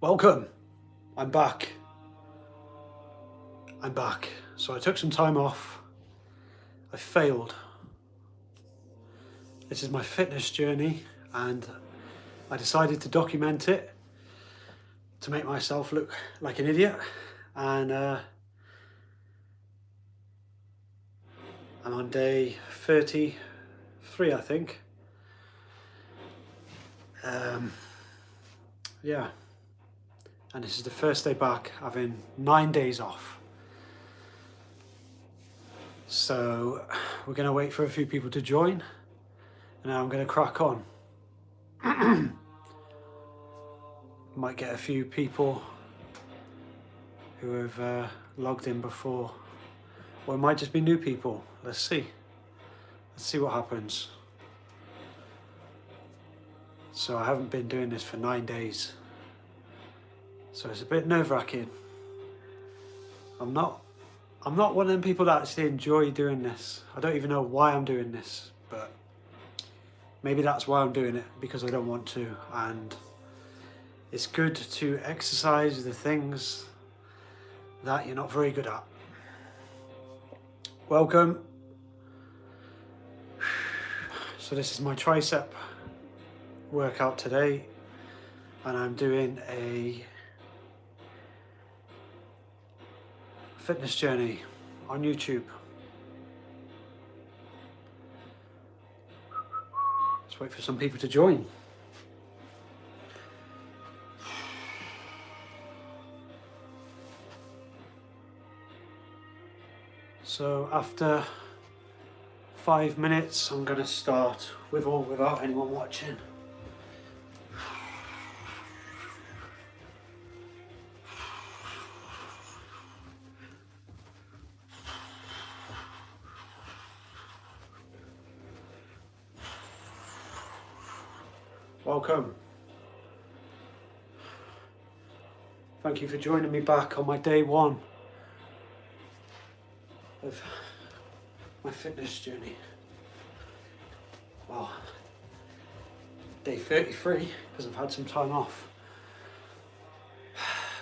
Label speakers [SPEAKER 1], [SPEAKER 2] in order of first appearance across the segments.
[SPEAKER 1] Welcome. I'm back. So I took some time off. I failed. This is my fitness journey and I decided to document it to make myself look like an idiot. And I'm on day 33, I think. Yeah. And this is the first day back, having 9 days off. So we're going to wait for a few people to join, and now I'm going to crack on. Might get a few people who have logged in before, or it might just be new people. Let's see what happens. So I haven't been doing this for 9 days, so it's a bit nerve-wracking. I'm not one of them people that actually enjoy doing this. I don't even know why I'm doing this, but maybe that's why I'm doing it, because I don't want to. And it's good to exercise the things that you're not very good at. Welcome. So this is my tricep workout today, and I'm doing a fitness journey on YouTube. Let's wait for some people to join. So after 5 minutes, I'm going to start with or without anyone watching. Welcome. Thank you for joining me back on my day 1 of my fitness journey. Well, day 33, because I've had some time off.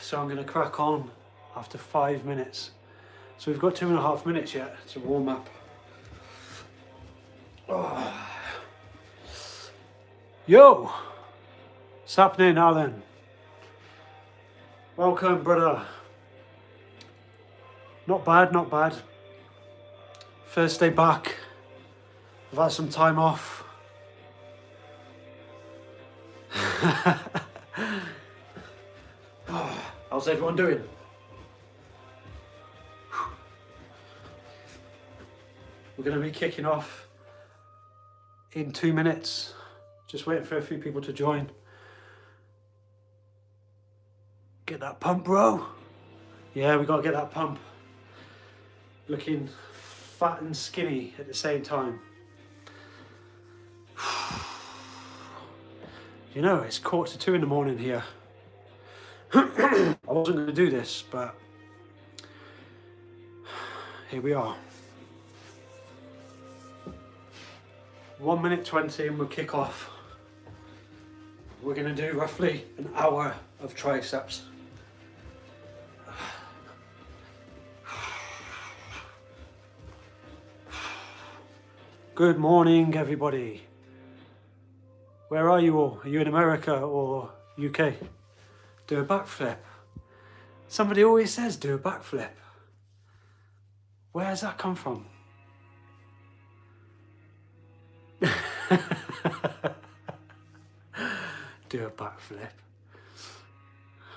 [SPEAKER 1] So I'm going to crack on after 5 minutes. So we've got 2.5 minutes yet to warm up. Oh. Yo! What's happening, Alan? Welcome, brother. Not bad, not bad. First day back. I've had some time off. Oh, how's everyone doing? We're going to be kicking off in 2 minutes. Just waiting for a few people to join. Get that pump, bro. Yeah, we got to get that pump. Looking fat and skinny at the same time. You know, it's 1:45 in the morning here. I wasn't going to do this, but here we are. 1 minute 20 and we'll kick off. We're going to do roughly an hour of triceps. Good morning, everybody. Where are you all? Are you in America or UK? Do a backflip. Somebody always says do a backflip. Where has that come from? Do a backflip.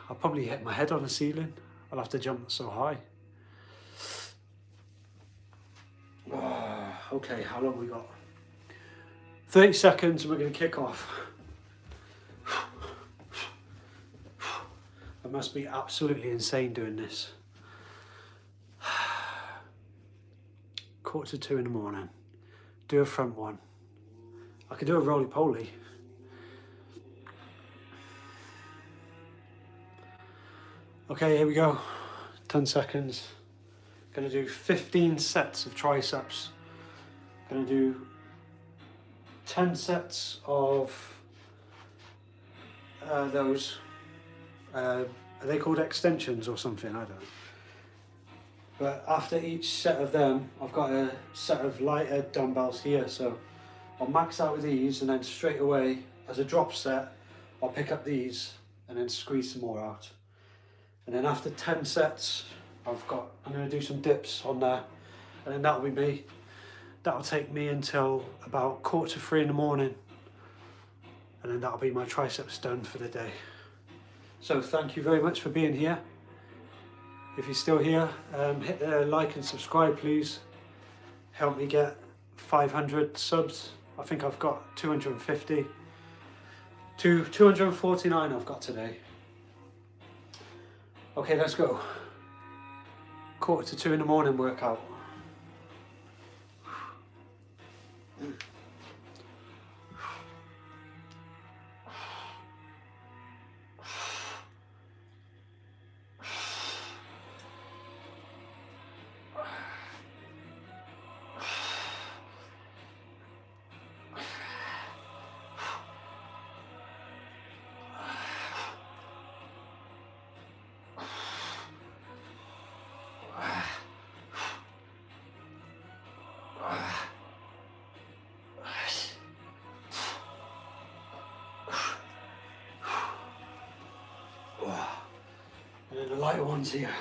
[SPEAKER 1] I'll probably hit my head on the ceiling. I'll have to jump so high. Oh, okay, how long we got? 30 seconds and we're going to kick off. I must be absolutely insane doing this. 1:45 in the morning. Do a front one. I could do a roly-poly. Okay, here we go. 10 seconds. Gonna do 15 sets of triceps. Gonna do 10 sets of those Are they called extensions or something? I don't know. But after each set of them, I've got a set of lighter dumbbells here, so I'll max out with these, and then straight away, as a drop set, I'll pick up these and then squeeze some more out. And then after 10 sets, I'm going to do some dips on there, and then that'll be me. That'll take me until about 2:45 in the morning, and then that'll be my triceps done for the day. So thank you very much for being here. If you're still here, hit the like and subscribe, please. Help me get 500 subs. I think I've got 250. 249 I've got today. Okay, let's go. 1:45 in the morning workout. And then the lighter ones here.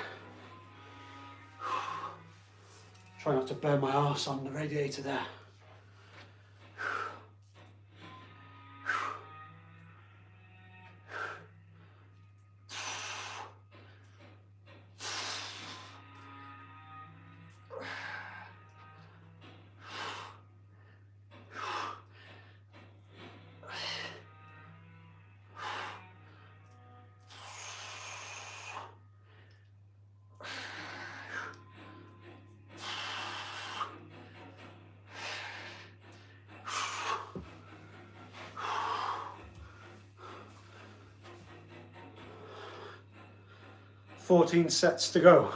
[SPEAKER 1] Try not to burn my arse on the radiator there. "14 sets to go."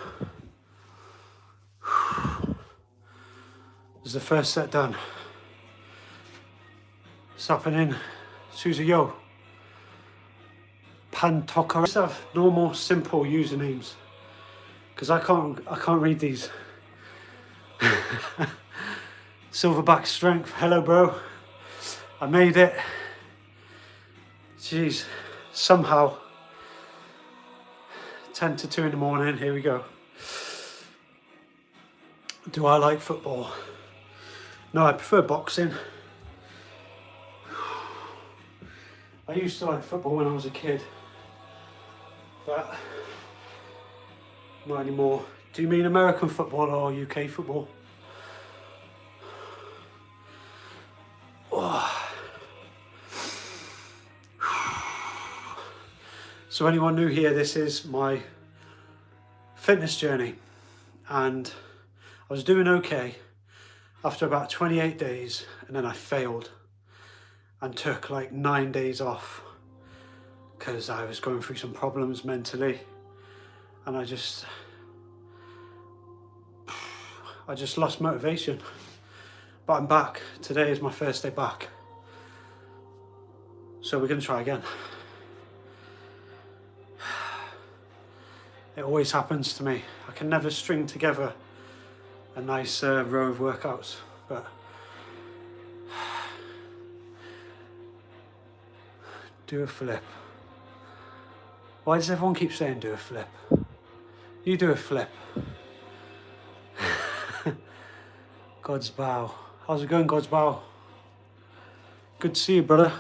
[SPEAKER 1] This is the first set done. It's happening. Suzuyo. Pantokar. Just have normal, simple usernames, because I can't read these. Silverback Strength. Hello, bro. I made it. Jeez. Somehow. 10 to 2 in the morning, here we go. Do I like football? No, I prefer boxing. I used to like football when I was a kid, but not anymore. Do you mean American football or UK football? Oh. So anyone new here, this is my fitness journey, and I was doing okay after about 28 days, and then I failed and took like 9 days off because I was going through some problems mentally, and I just lost motivation. But I'm back. Today is my first day back, so we're going to try again. It always happens to me. I can never string together a nice row of workouts, but do a flip. Why does everyone keep saying do a flip? You do a flip. God's bow. How's it going, God's bow? Good to see you, brother.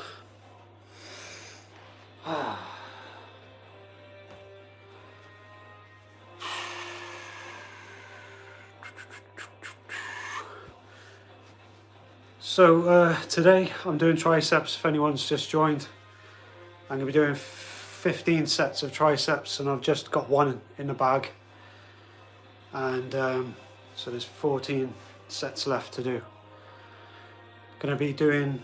[SPEAKER 1] So today I'm doing triceps. If anyone's just joined, I'm going to be doing 15 sets of triceps, and I've just got one in the bag, and so there's 14 sets left to do. Going to be doing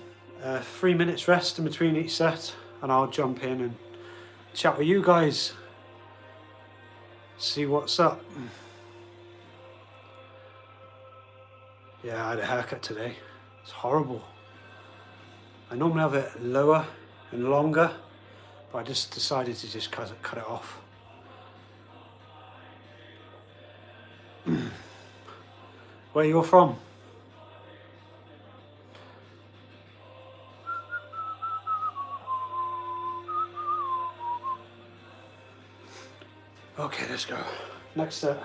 [SPEAKER 1] 3 minutes rest in between each set, and I'll jump in and chat with you guys, see what's up. Yeah, I had a haircut today. It's horrible. I normally have it lower and longer, but I just decided to just cut it off. Where you're from? Okay, let's go. Next set.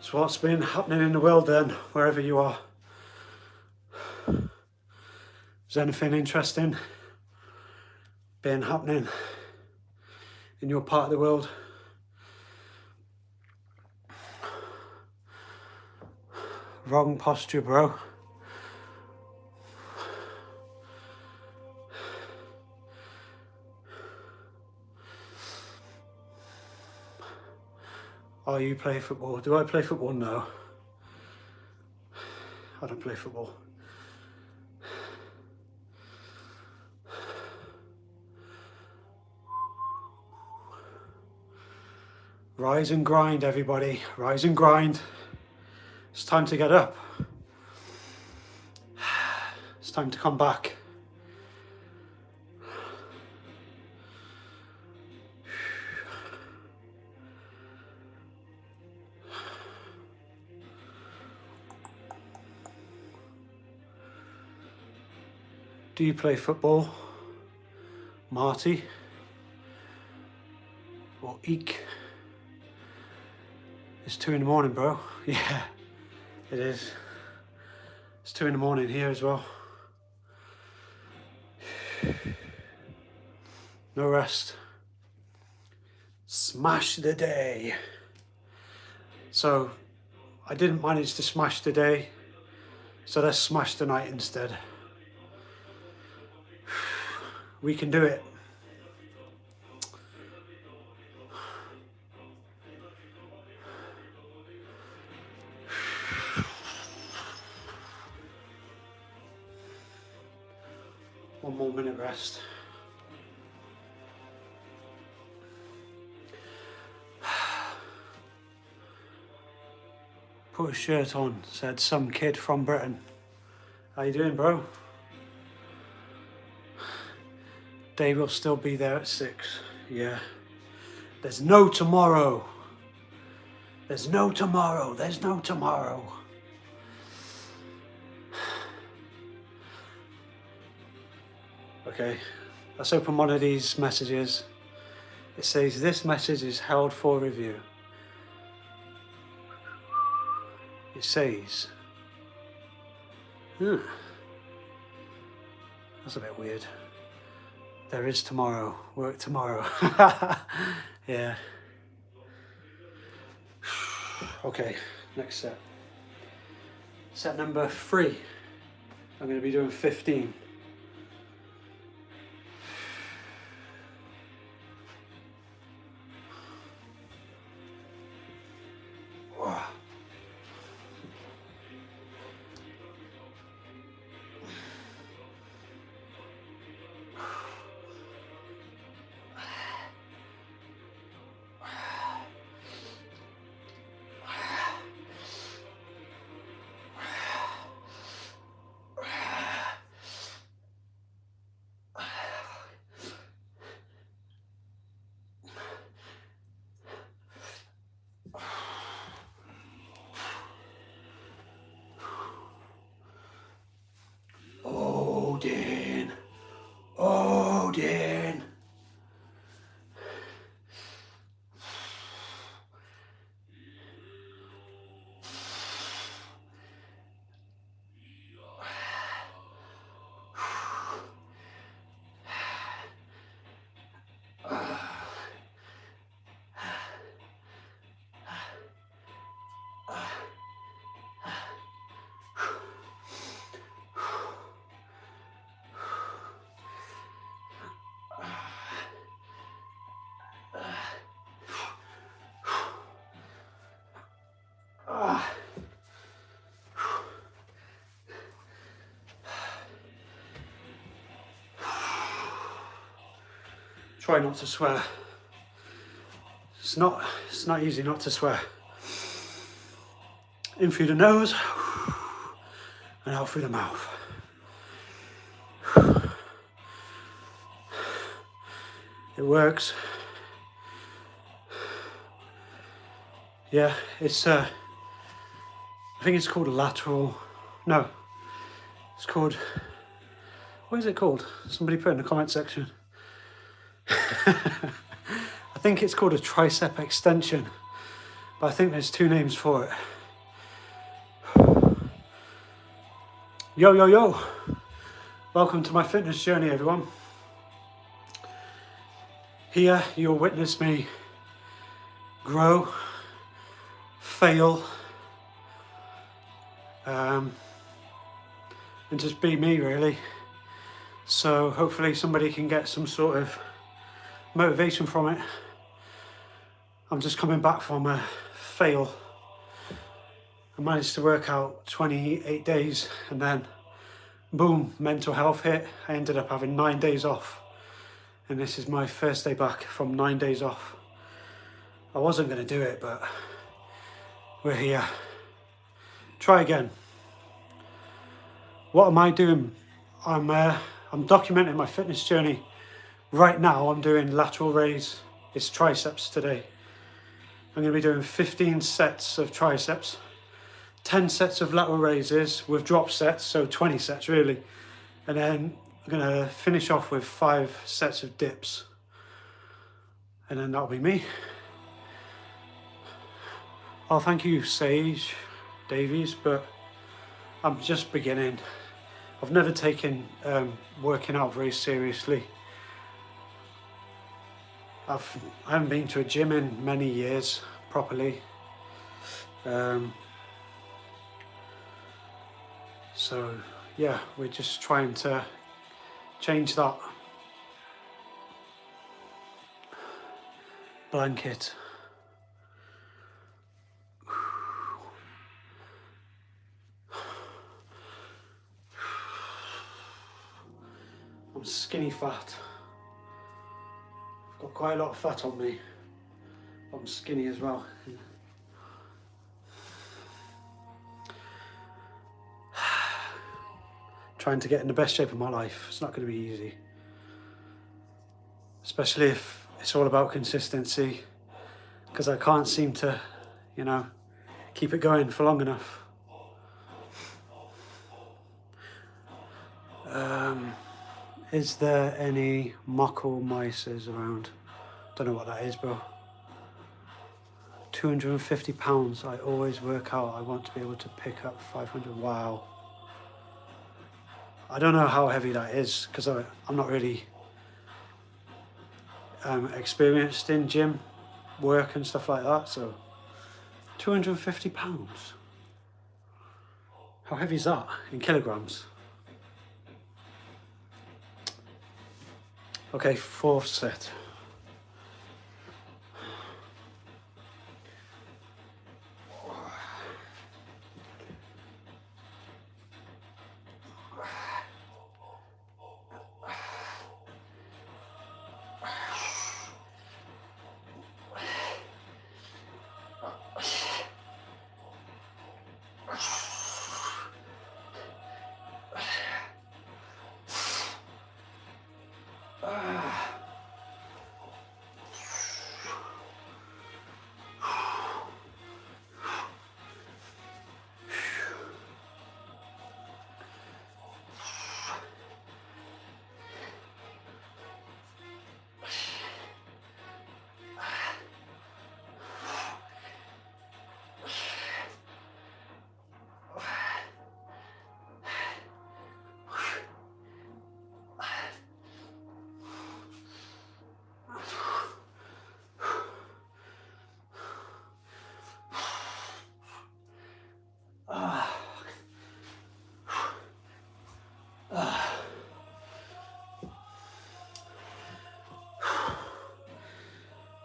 [SPEAKER 1] So what's been happening in the world then, wherever you are? Is anything interesting been happening in your part of the world? Wrong posture, bro. Oh, you play football. Do I play football? No. I don't play football. Rise and grind, everybody. Rise and grind. It's time to get up. It's time to come back. Do you play football, Marty? Or Eek? It's 2 in the morning, bro. Yeah, it is. It's 2 in the morning here as well. No rest. Smash the day. So, I didn't manage to smash the day, so let's smash the night instead. We can do it. One more minute rest. Put a shirt on, said some kid from Britain. How you doing, bro? Dave will still be there at 6. Yeah. There's no tomorrow. There's no tomorrow. There's no tomorrow. Okay, let's open one of these messages. It says, this message is held for review. It says, that's a bit weird. There is tomorrow, work tomorrow. Yeah. Okay, next set. Set number 3. I'm going to be doing 15. Try not to swear. It's not easy not to swear. In through the nose and out through the mouth. It works. Yeah, it's I think it's called a lateral. No, it's called, what is it called? Somebody put in the comment section. I think it's called a tricep extension, but I think there's two names for it. Yo, yo, yo. Welcome to my fitness journey, everyone. Here you'll witness me grow, fail, and just be me, really. So hopefully somebody can get some sort of motivation from it. I'm just coming back from a fail. I managed to work out 28 days and then boom, mental health hit. I ended up having 9 days off, and this is my first day back from 9 days off. I wasn't going to do it, but we're here. Try again. What am I doing? I'm documenting my fitness journey. Right now I'm doing lateral raise. It's triceps today. I'm going to be doing 15 sets of triceps, 10 sets of lateral raises with drop sets, so 20 sets really. And then I'm going to finish off with 5 sets of dips. And then that'll be me. Oh, thank you, Sage Davies, but I'm just beginning. I've never taken working out very seriously. I haven't been to a gym in many years properly. So yeah, we're just trying to change that. Blanket. I'm skinny fat. I've got quite a lot of fat on me. I'm skinny as well. Trying to get in the best shape of my life. It's not going to be easy. Especially if it's all about consistency. Because I can't seem to, keep it going for long enough. Is there any muckle mices around? Don't know what that is, bro. 250 pounds. I always work out. I want to be able to pick up 500. Wow. I don't know how heavy that is because I'm not really experienced in gym work and stuff like that. So 250 pounds. How heavy is that in kilograms? Okay, 4th set.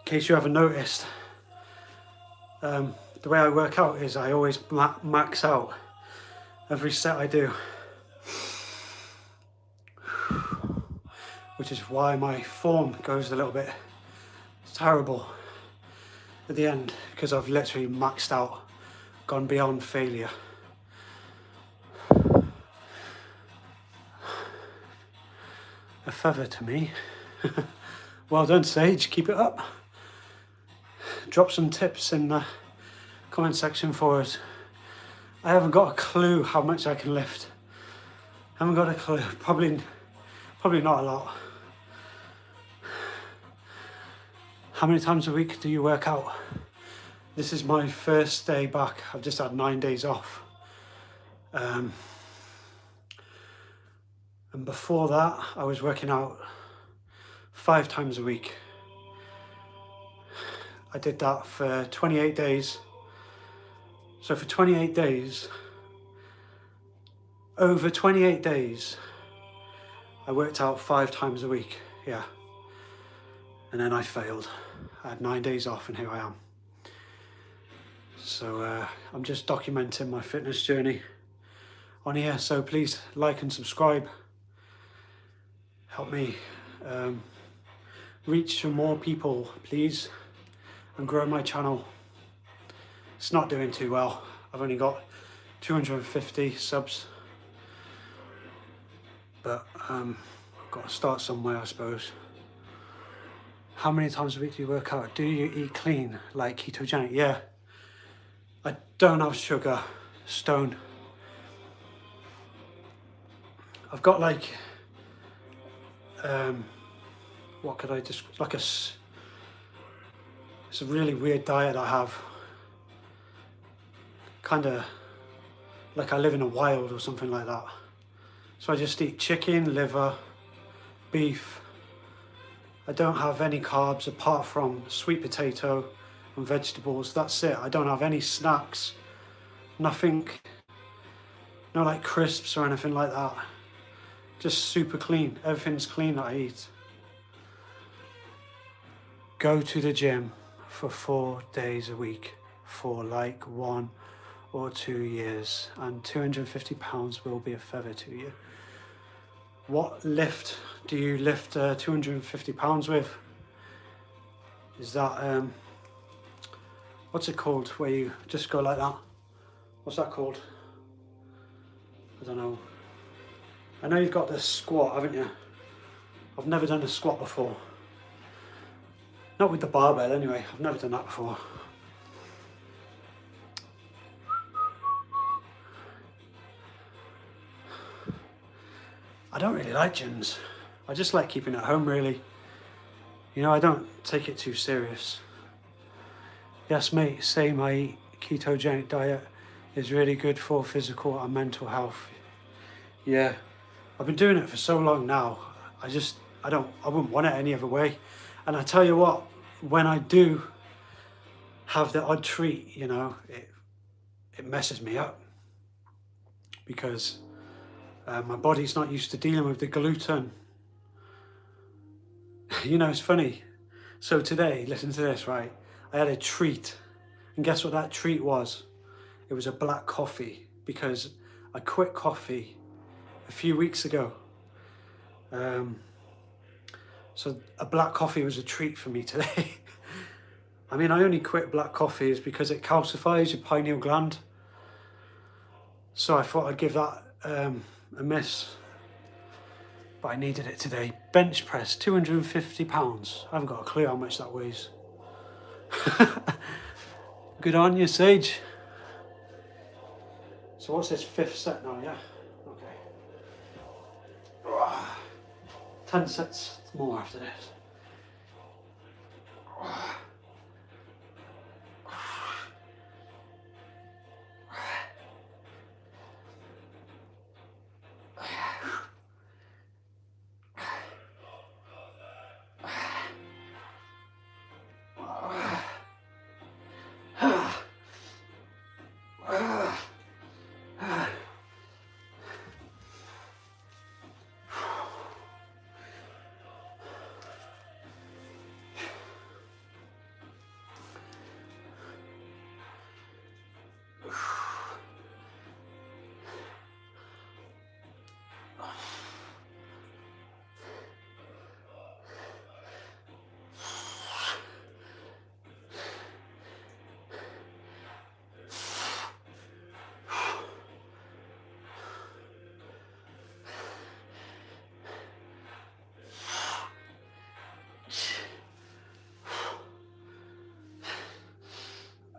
[SPEAKER 1] In case you haven't noticed, the way I work out is I always max out every set I do which is why my form goes a little bit terrible at the end, because I've literally maxed out, gone beyond failure. A feather to me. Well done, Sage, keep it up. Drop some tips in the comment section for us. I haven't got a clue how much I can lift. I haven't got a clue, probably not a lot. How many times a week do you work out? This is my first day back. I've just had 9 days off. And before that, I was working out 5 times a week. I did that for 28 days. So for 28 days, over 28 days, I worked out 5 times a week, yeah. And then I failed. I had 9 days off and here I am. So I'm just documenting my fitness journey on here. So please like and subscribe. Help me reach some more people, please, and grow my channel. It's not doing too well. I've only got 250 subs, but I've got to start somewhere, I suppose. How many times a week do you work out? Do you eat clean, like ketogenic? Yeah. I don't have sugar, stone. I've got like, what could I just, like it's a really weird diet I have. Kind of like I live in a wild or something like that. So I just eat chicken, liver, beef. I don't have any carbs apart from sweet potato and vegetables. That's it. I don't have any snacks, nothing, no like crisps or anything like that. Just super clean. Everything's clean that I eat. Go to the gym for 4 days a week for like 1 or 2 years, and 250 pounds will be a feather to you. What lift do you lift 250 pounds with? Is that, what's it called, where you just go like that? What's that called? I don't know. I know you've got the squat, haven't you? I've never done a squat before. Not with the barbell anyway, I've never done that before. I don't really like gyms. I just like keeping it at home, really. You know, I don't take it too serious. Yes, mate, same, I eat ketogenic diet is really good for physical and mental health. Yeah, I've been doing it for so long now. I wouldn't want it any other way. And I tell you what, when I do have the odd treat, you know, it messes me up. Because my body's not used to dealing with the gluten. You know, it's funny. So today, listen to this, right? I had a treat. And guess what that treat was? It was a black coffee, because I quit coffee a few weeks ago. So a black coffee was a treat for me today. I mean, I only quit black coffee is because it calcifies your pineal gland. So I thought I'd give that a miss. But I needed it today. Bench press, 250 pounds. I haven't got a clue how much that weighs. Good on you, Sage. So what's this 5th set now, yeah? Okay. 10 sets more after this.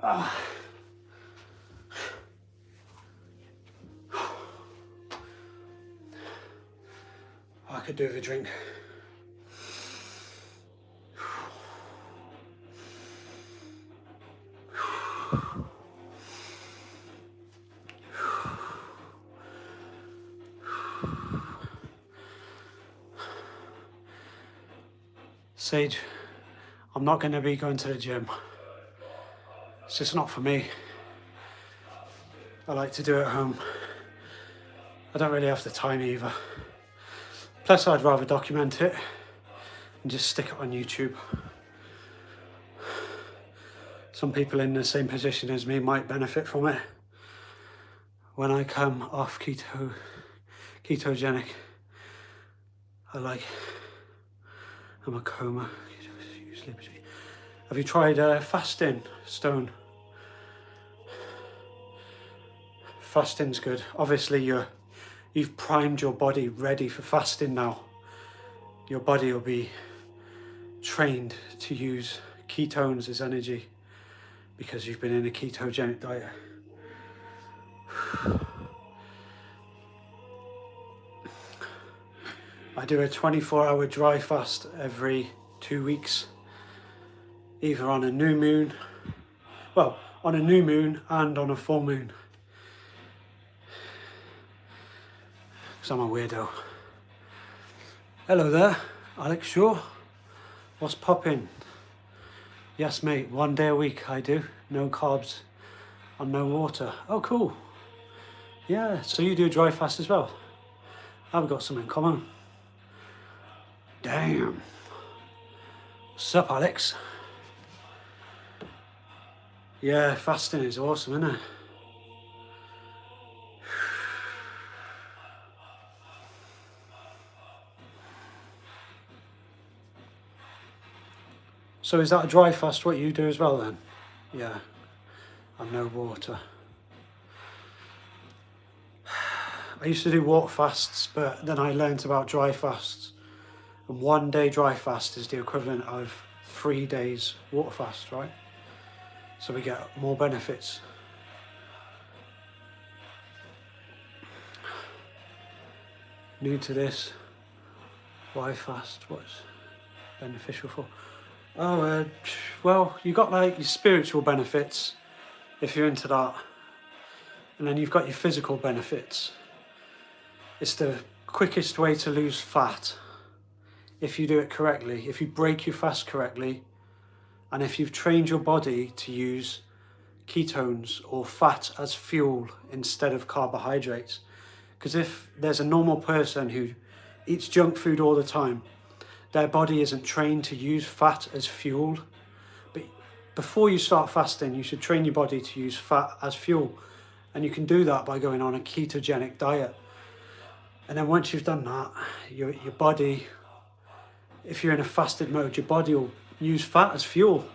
[SPEAKER 1] Ah. I could do with a drink. Sage, I'm not going to be going to the gym. It's just not for me. I like to do it at home. I don't really have the time either. Plus, I'd rather document it and just stick it on YouTube. Some people in the same position as me might benefit from it. When I come off ketogenic, I'm a coma. Have you tried fasting, Stone? Fasting's good. Obviously, you've primed your body ready for fasting now. Your body will be trained to use ketones as energy because you've been in a ketogenic diet. I do a 24-hour dry fast every 2 weeks, either on a new moon, well, on a new moon and on a full moon. Because I'm a weirdo. Hello there, Alex Shaw. What's popping? Yes, mate, 1 day a week I do. No carbs and no water. Oh, cool. Yeah, so you do a dry fast as well? I've got something in common. Damn. What's up, Alex? Yeah, fasting is awesome, isn't it? So is that a dry fast what you do as well then? Yeah, and no water. I used to do water fasts, but then I learned about dry fasts. And 1 day dry fast is the equivalent of 3 days water fast, right? So we get more benefits. New to this, why fast? What's beneficial for? Oh, well, you got like your spiritual benefits if you're into that, and then you've got your physical benefits. It's the quickest way to lose fat if you do it correctly, if you break your fast correctly, and if you've trained your body to use ketones or fat as fuel instead of carbohydrates. Because if there's a normal person who eats junk food all the time, their body isn't trained to use fat as fuel. But before you start fasting, you should train your body to use fat as fuel. And you can do that by going on a ketogenic diet. And then once you've done that, your body, if you're in a fasted mode, your body will use fat as fuel.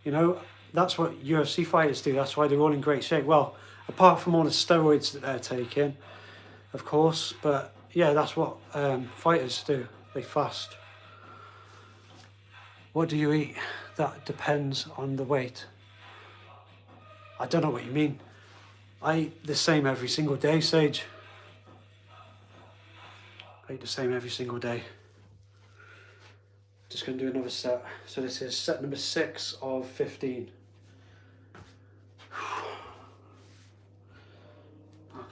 [SPEAKER 1] You know, that's what UFC fighters do. That's why they're all in great shape. Well, apart from all the steroids that they're taking, of course. But yeah, that's what fighters do. They fast. What do you eat? That depends on the weight. I don't know what you mean. I eat the same every single day, Sage. I eat the same every single day. Just going to do another set. So this is set number 6 of 15. Okay.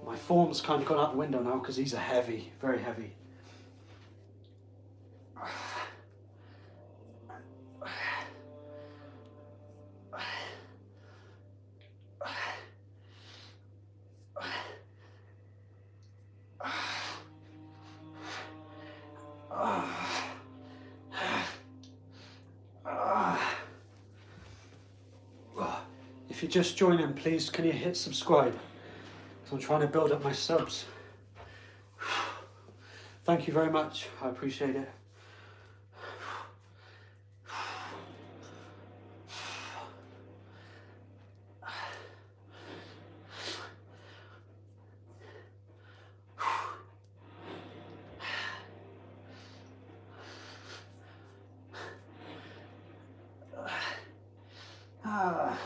[SPEAKER 1] My form's kind of gone out the window now because these are heavy, very heavy. If you're just joining, please can you hit subscribe? So I'm trying to build up my subs. Thank you very much. I appreciate it. Ah.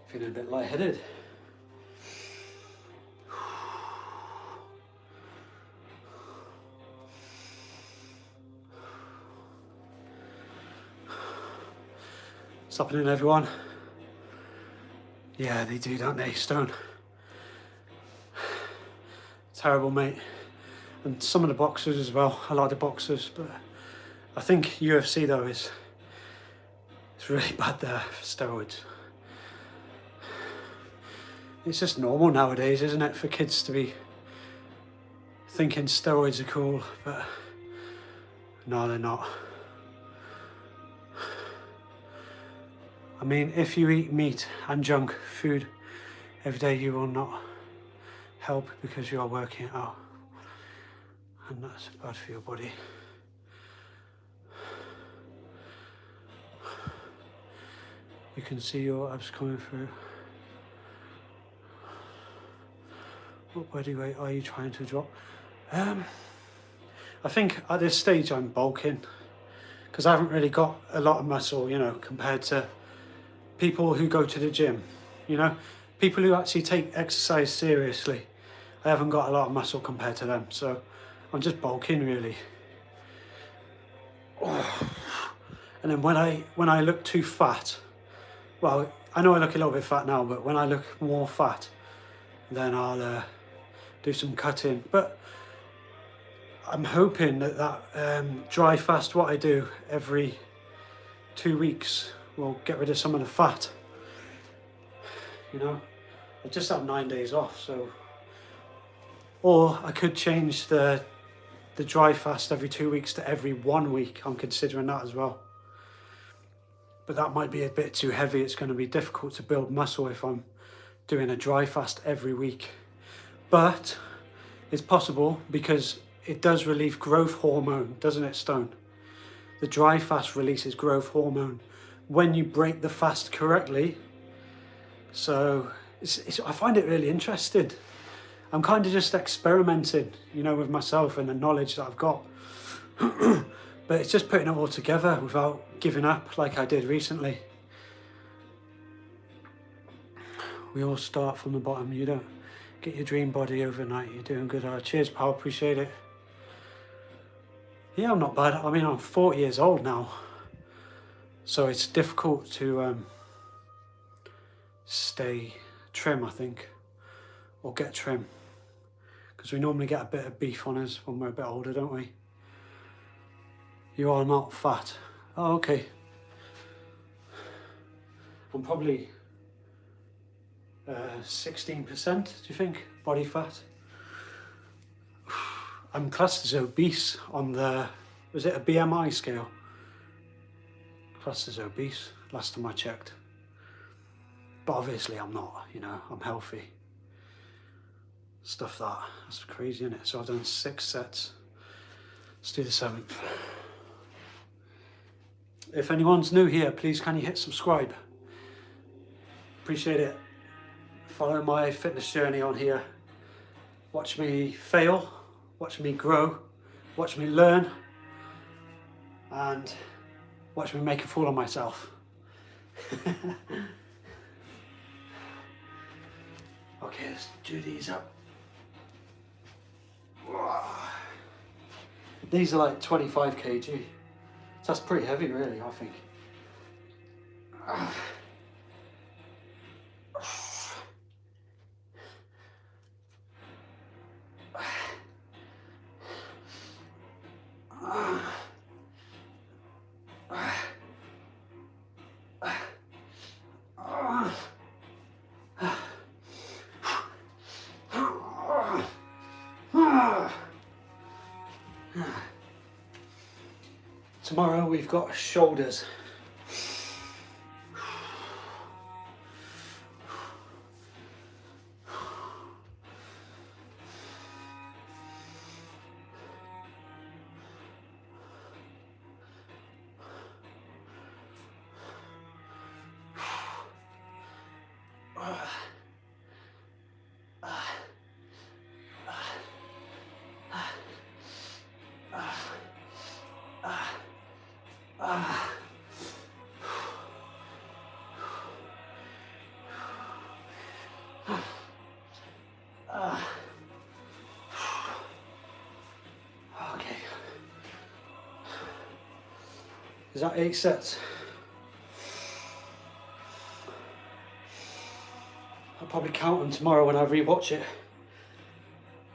[SPEAKER 1] Feeling a bit lightheaded. What's happening, everyone? Yeah, they do, don't they, Stone? Terrible, mate. And some of the boxers as well. I like the boxers, but I think UFC though it's really bad there for steroids. It's just normal nowadays, isn't it, for kids to be thinking steroids are cool, but no, they're not. I mean, if you eat meat and junk food every day, you will not help because you are working it out. And that's bad for your body. You can see your abs coming through. What body weight are you trying to drop? I think at this stage I'm bulking because I haven't really got a lot of muscle, you know, compared to people who go to the gym, you know, people who actually take exercise seriously. I haven't got a lot of muscle compared to them, so I'm just bulking really. And then when I look too fat, well, I know I look a little bit fat now, but when I look more fat, then I'll do some cutting. But I'm hoping that dry fast, what I do every 2 weeks, will get rid of some of the fat. You know, I just have 9 days off, so. Or I could change the dry fast every 2 weeks to every 1 week. I'm considering that as well. But that might be a bit too heavy. It's going to be difficult to build muscle if I'm doing a dry fast every week. But it's possible because it does relieve growth hormone, doesn't it, Stone? The dry fast releases growth hormone when you break the fast correctly. So I find it really interesting. I'm kind of just experimenting, you know, with myself and the knowledge that I've got. But it's just putting it all together without giving up like I did recently. We all start from the bottom. You don't get your dream body overnight. You're doing good. Cheers, pal. Appreciate it. Yeah, I'm not bad. I mean, I'm 40 years old now. So it's difficult to stay trim, I think, or get trim. Because we normally get a bit of beef on us when we're a bit older, don't we? You are not fat. Oh, okay. I'm probably 16%, do you think, body fat? I'm classed as obese on the, was it a BMI scale? Classed as obese, last time I checked. But obviously I'm not, you know, I'm healthy. Stuff that's crazy, isn't it? So I've done 6 sets. Let's do the 7th. If anyone's new here, please can you hit subscribe? Appreciate it. Follow my fitness journey on here. Watch me fail, watch me grow, watch me learn, and watch me make a fool of myself. Okay, let's do these up. These are like 25 kg. So that's pretty heavy, really, I think. Tomorrow we've got shoulders. Okay. Is that 8 sets? I'll probably count them tomorrow when I rewatch it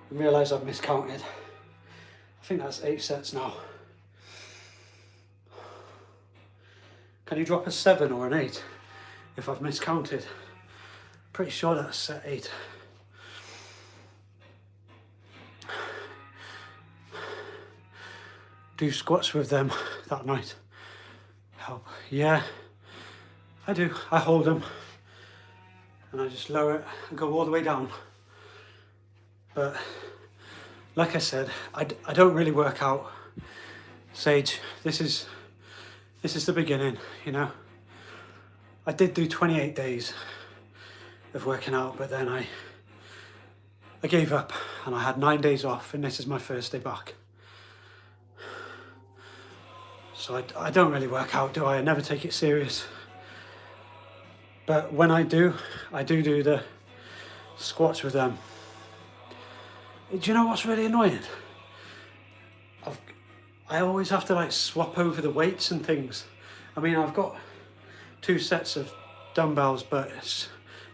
[SPEAKER 1] and realise I've miscounted. I think that's 8 sets now. Can you drop a 7 or an 8 if I've miscounted? Pretty sure that's set 8. Do squats with them that night help? Yeah, I do. I hold them and I just lower it and go all the way down. But like I said, I don't really work out. Sage, this is the beginning, you know. I did do 28 days of working out, but then I gave up and I had 9 days off, and this is my first day back. So I don't really work out, do I? I never take it serious. But when I do the squats with them. Do you know what's really annoying? I always have to like swap over the weights and things. I mean, I've got 2 sets of dumbbells, but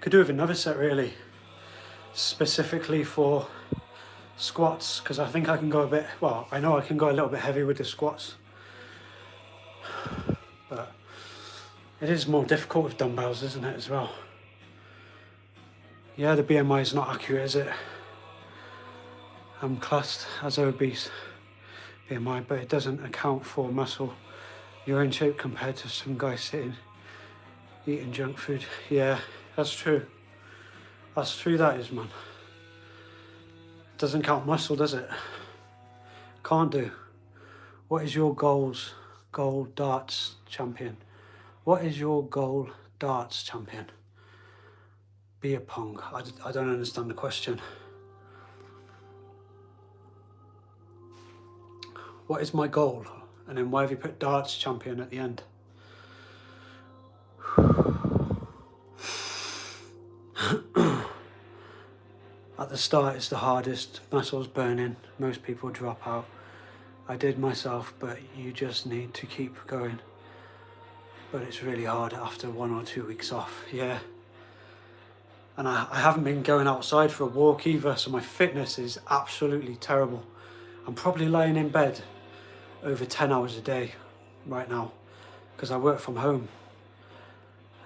[SPEAKER 1] could do with another set really, specifically for squats, because I think I can go a bit, well, I know I can go a little bit heavy with the squats. But it is more difficult with dumbbells, isn't it, as well? Yeah, the BMI is not accurate, is it? I'm classed as obese BMI, but it doesn't account for muscle. You're in shape compared to some guy sitting, eating junk food. Yeah, that's true. That's true, that is, man. Doesn't count muscle, does it? Can't do. What is your goal darts champion? What is your goal darts champion? Beer pong. I don't understand the question. What is my goal? And then why have you put darts champion at the end? At the start it's the hardest, muscles burning, most people drop out. I did myself, but you just need to keep going. But it's really hard after 1 or 2 weeks off, yeah. And I haven't been going outside for a walk either, so my fitness is absolutely terrible. I'm probably lying in bed over 10 hours a day right now because I work from home.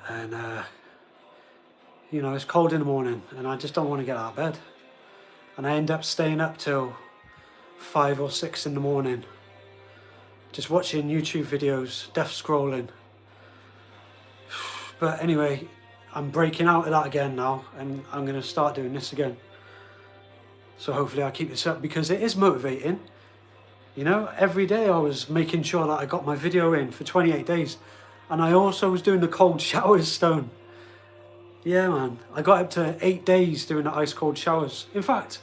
[SPEAKER 1] And you know, it's cold in the morning and I just don't want to get out of bed. And I end up staying up till 5 or 6 in the morning, just watching YouTube videos, death scrolling. But anyway, I'm breaking out of that again now, and I'm going to start doing this again. So hopefully I keep this up, because it is motivating. You know, every day I was making sure that I got my video in for 28 days. And I also was doing the cold showers, Stone. Yeah, man. I got up to 8 days doing the ice cold showers. In fact,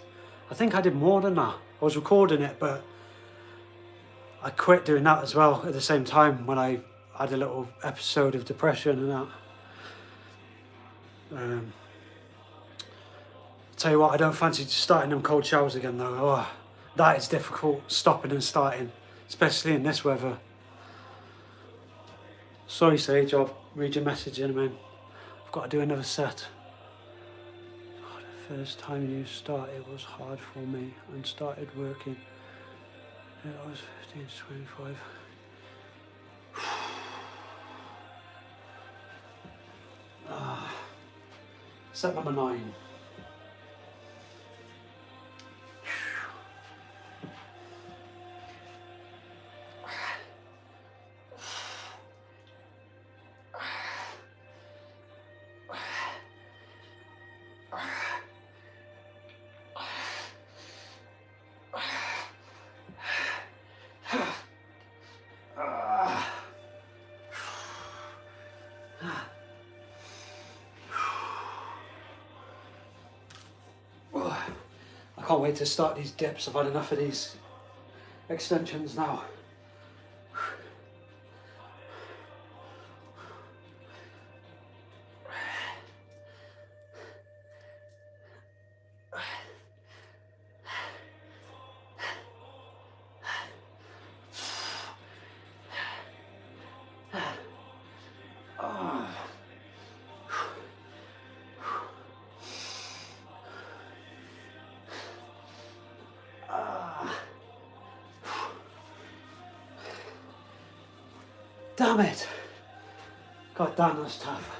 [SPEAKER 1] I think I did more than that. I was recording it, but I quit doing that as well at the same time when I had a little episode of depression and that. Tell you what, I don't fancy starting them cold showers again though. Oh, that is difficult, stopping and starting, especially in this weather. Sorry Sage, I'll read your message in a minute. I've got to do another set. Oh, the first time you started was hard for me and started working. I was 15 to 25. Set number 9. I can't wait to start these dips. I've had enough of these extensions now. Damn it! God damn, that's tough.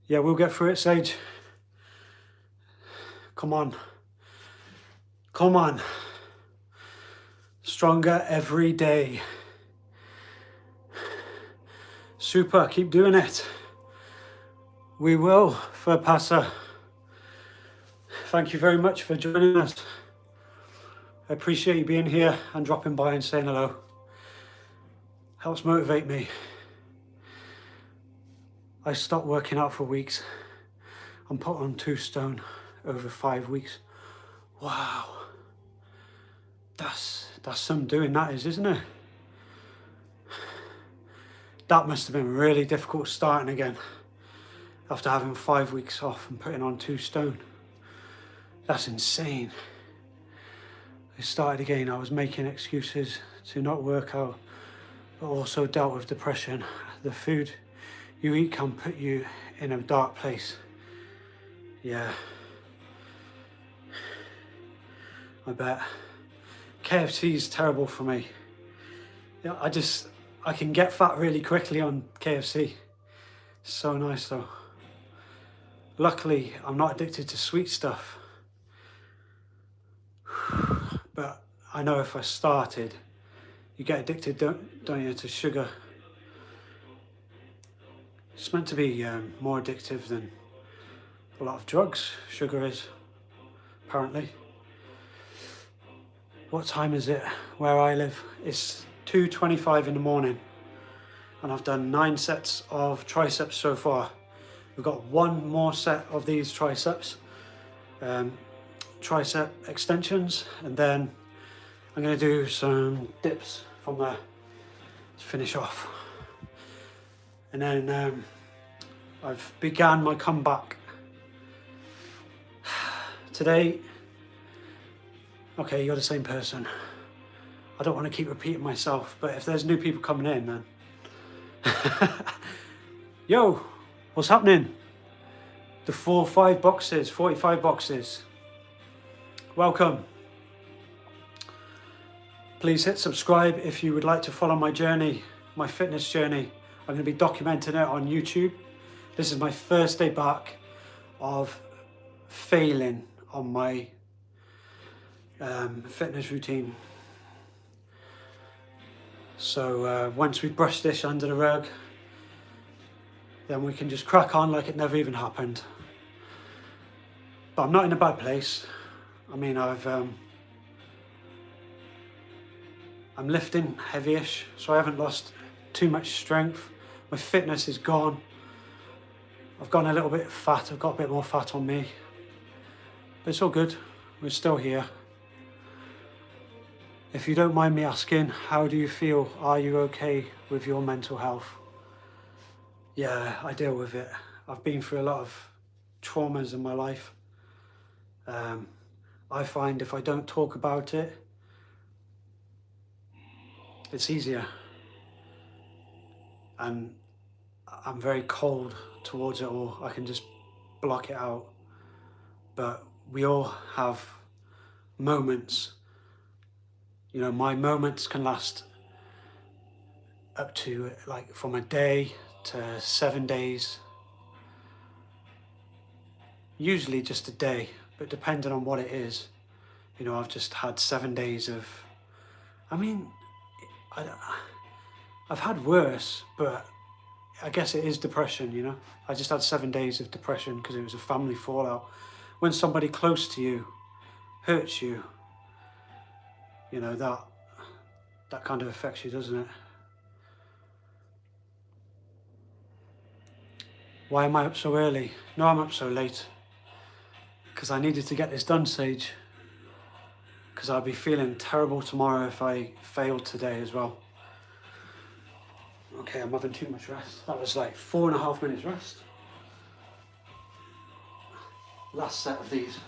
[SPEAKER 1] Yeah, we'll get through it, Sage. Come on. Come on. Stronger every day. Super, keep doing it. We will, third passer. Thank you very much for joining us. I appreciate you being here and dropping by and saying hello. Helps motivate me. I stopped working out for weeks. I'm put on 2 stone over 5 weeks. Wow. That's some doing, that is, isn't it? That must have been really difficult starting again after having 5 weeks off and putting on 2 stone. That's insane. I started again. I was making excuses to not work out, but also dealt with depression. The food you eat can put you in a dark place. Yeah. I bet. KFC is terrible for me. Yeah, I can get fat really quickly on KFC. So nice though. Luckily, I'm not addicted to sweet stuff. But I know if I started, you get addicted, don't you, to sugar. It's meant to be more addictive than a lot of drugs, sugar is, apparently. What time is it where I live? It's 2:25 in the morning and I've done 9 sets of triceps so far. We've got 1 more set of these triceps, tricep extensions, and then I'm going to do some dips from there to finish off. And then I've began my comeback today. Okay, you're the same person. I don't want to keep repeating myself, but if there's new people coming in, then yo, what's happening? The 45 boxes. Welcome. Please hit subscribe if you would like to follow my journey, my fitness journey. I'm going to be documenting it on YouTube. This is my first day back of failing on my fitness routine. So once we brush this under the rug, then we can just crack on like it never even happened. But I'm not in a bad place. I mean, I'm lifting heavyish, so I haven't lost too much strength. My fitness is gone. I've gone a little bit fat. I've got a bit more fat on me. But it's all good. We're still here. If you don't mind me asking, how do you feel? Are you okay with your mental health? Yeah, I deal with it. I've been through a lot of traumas in my life. I find if I don't talk about it, it's easier. And I'm very cold towards it all. I can just block it out. But we all have moments. You know, my moments can last up to like from a day to 7 days. usually just a day, but depending on what it is, you know, I've just had 7 days of, I mean, I've had worse, but I guess it is depression, you know. I just had 7 days of depression because it was a family fallout. When somebody close to you hurts you, you know, that kind of affects you, doesn't it? Why am I up so early? No, I'm up so late. Because I needed to get this done, Sage. Because I'll be feeling terrible tomorrow if I failed today as well. Okay, I'm having too much rest. That was like 4.5 minutes rest. Last set of these.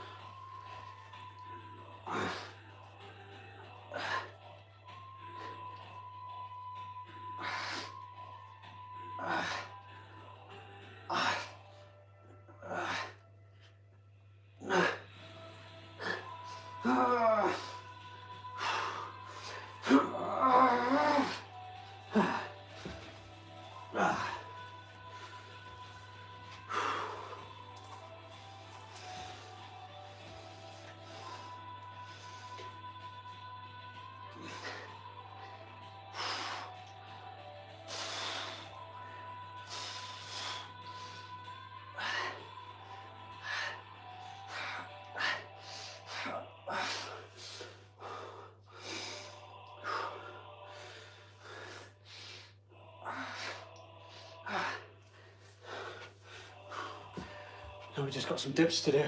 [SPEAKER 1] Now we just got some dips to do.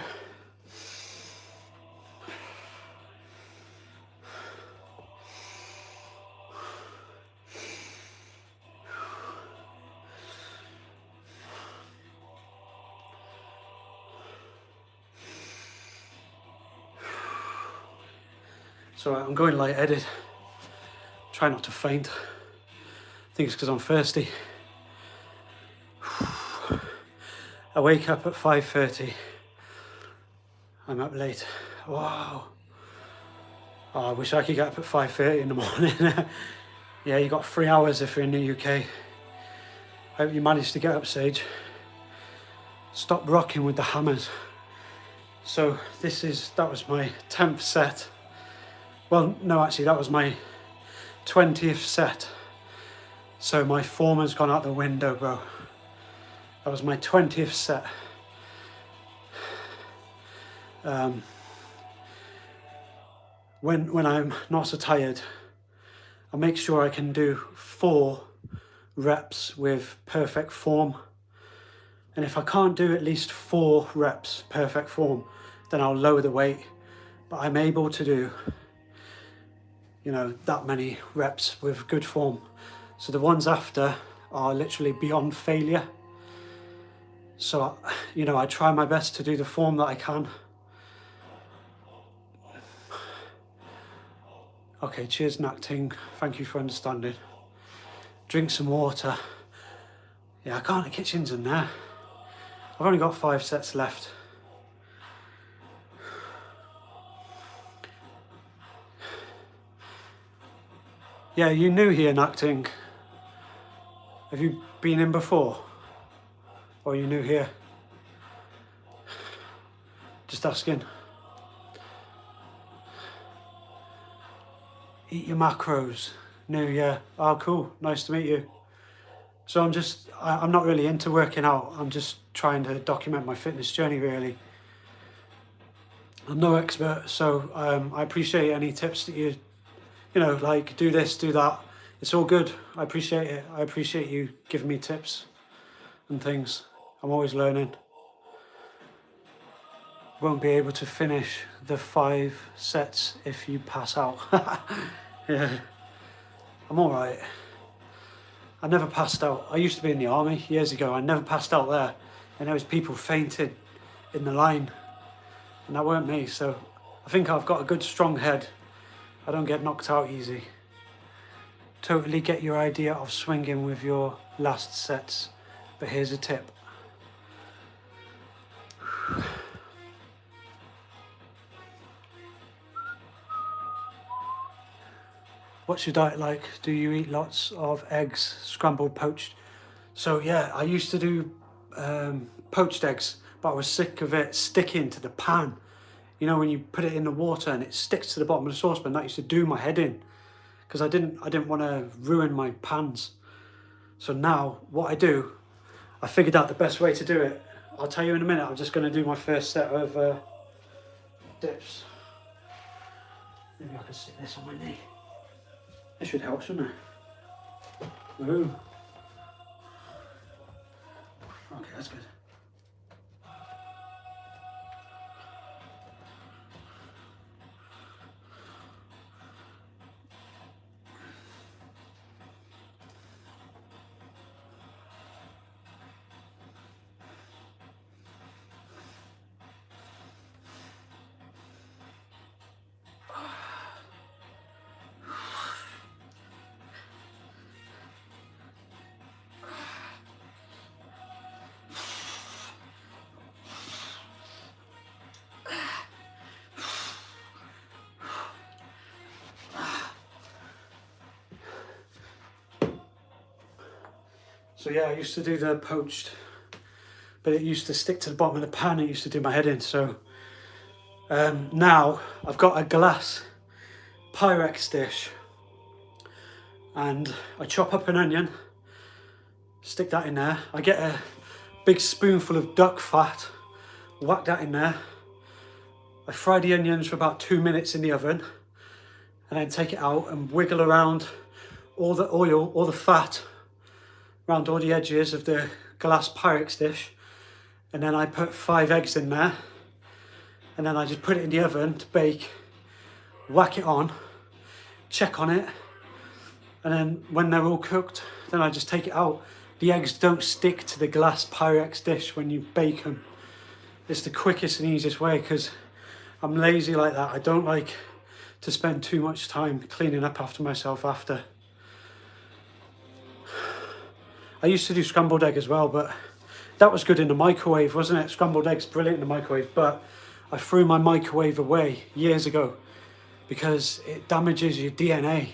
[SPEAKER 1] So I'm going light-headed. Try not to faint. I think it's because I'm thirsty. I wake up at 5:30. I'm up late. Wow. Oh, I wish I could get up at 5:30 in the morning. Yeah, you got 3 hours if you're in the UK. Hope you managed to get up, Sage. Stop rocking with the hammers. So that was my 10th set. Well, no, actually that was my 20th set. So my form has gone out the window, bro. That was my 20th set. When I'm not so tired, I make sure I can do 4 reps with perfect form. And if I can't do at least 4 reps perfect form, then I'll lower the weight. But I'm able to do, you know, that many reps with good form. So the ones after are literally beyond failure. So, you know, I try my best to do the form that I can. Okay, cheers, Nakting. Thank you for understanding. Drink some water. Yeah, I can't, the kitchen's in there. I've only got 5 sets left. Yeah, you new here, Nakting. Have you been in before? Or are you new here? Just asking. Eat your macros. New, yeah. Oh, cool. Nice to meet you. So I'm not really into working out. I'm just trying to document my fitness journey, really. I'm no expert, so I appreciate any tips that you know, like do this, do that. It's all good. I appreciate it. I appreciate you giving me tips and things. I'm always learning. Won't be able to finish the 5 sets if you pass out. Yeah, I'm all right. I never passed out. I used to be in the army years ago. I never passed out there. And there was people fainting in the line. And that weren't me. So I think I've got a good strong head. I don't get knocked out easy. Totally get your idea of swinging with your last sets. But here's a tip. What's your diet like? Do you eat lots of eggs, scrambled, poached? So yeah, I used to do poached eggs, but I was sick of it sticking to the pan. You know, when you put it in the water and it sticks to the bottom of the saucepan, that used to do my head in, because I didn't want to ruin my pans. So now what I do, I figured out the best way to do it. I'll tell you in a minute. I'm just going to do my first set of dips. Maybe I can stick this on my knee. This should help, shouldn't it? Ooh. Okay, that's good. So yeah, I used to do the poached, but it used to stick to the bottom of the pan. It used to do my head in. So now I've got a glass Pyrex dish, and I chop up an onion, stick that in there. I get a big spoonful of duck fat, whack that in there. I fry the onions for about 2 minutes in the oven, and then take it out and wiggle around all the oil, all the fat, around all the edges of the glass Pyrex dish. And then I put 5 eggs in there, and then I just put it in the oven to bake, whack it on, check on it, and then when they're all cooked, then I just take it out. The eggs don't stick to the glass Pyrex dish when you bake them. It's the quickest and easiest way, because I'm lazy like that. I don't like to spend too much time cleaning up after myself after. I used to do scrambled egg as well, but that was good in the microwave, wasn't it? Scrambled eggs, brilliant in the microwave, but I threw my microwave away years ago because it damages your DNA.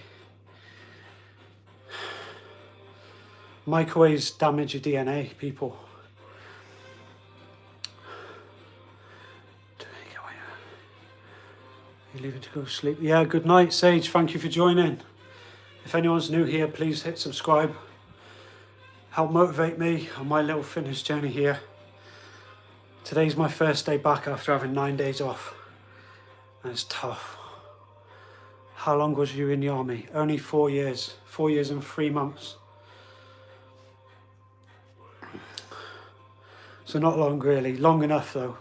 [SPEAKER 1] Microwaves damage your DNA, people. You're leaving to go sleep. Yeah, good night, Sage. Thank you for joining. If anyone's new here, please hit subscribe. Help motivate me on my little fitness journey here. Today's my first day back after having 9 days off, and it's tough. How long was you in the army? Only 4 years. 4 years and 3 months. So not long really. Long enough though.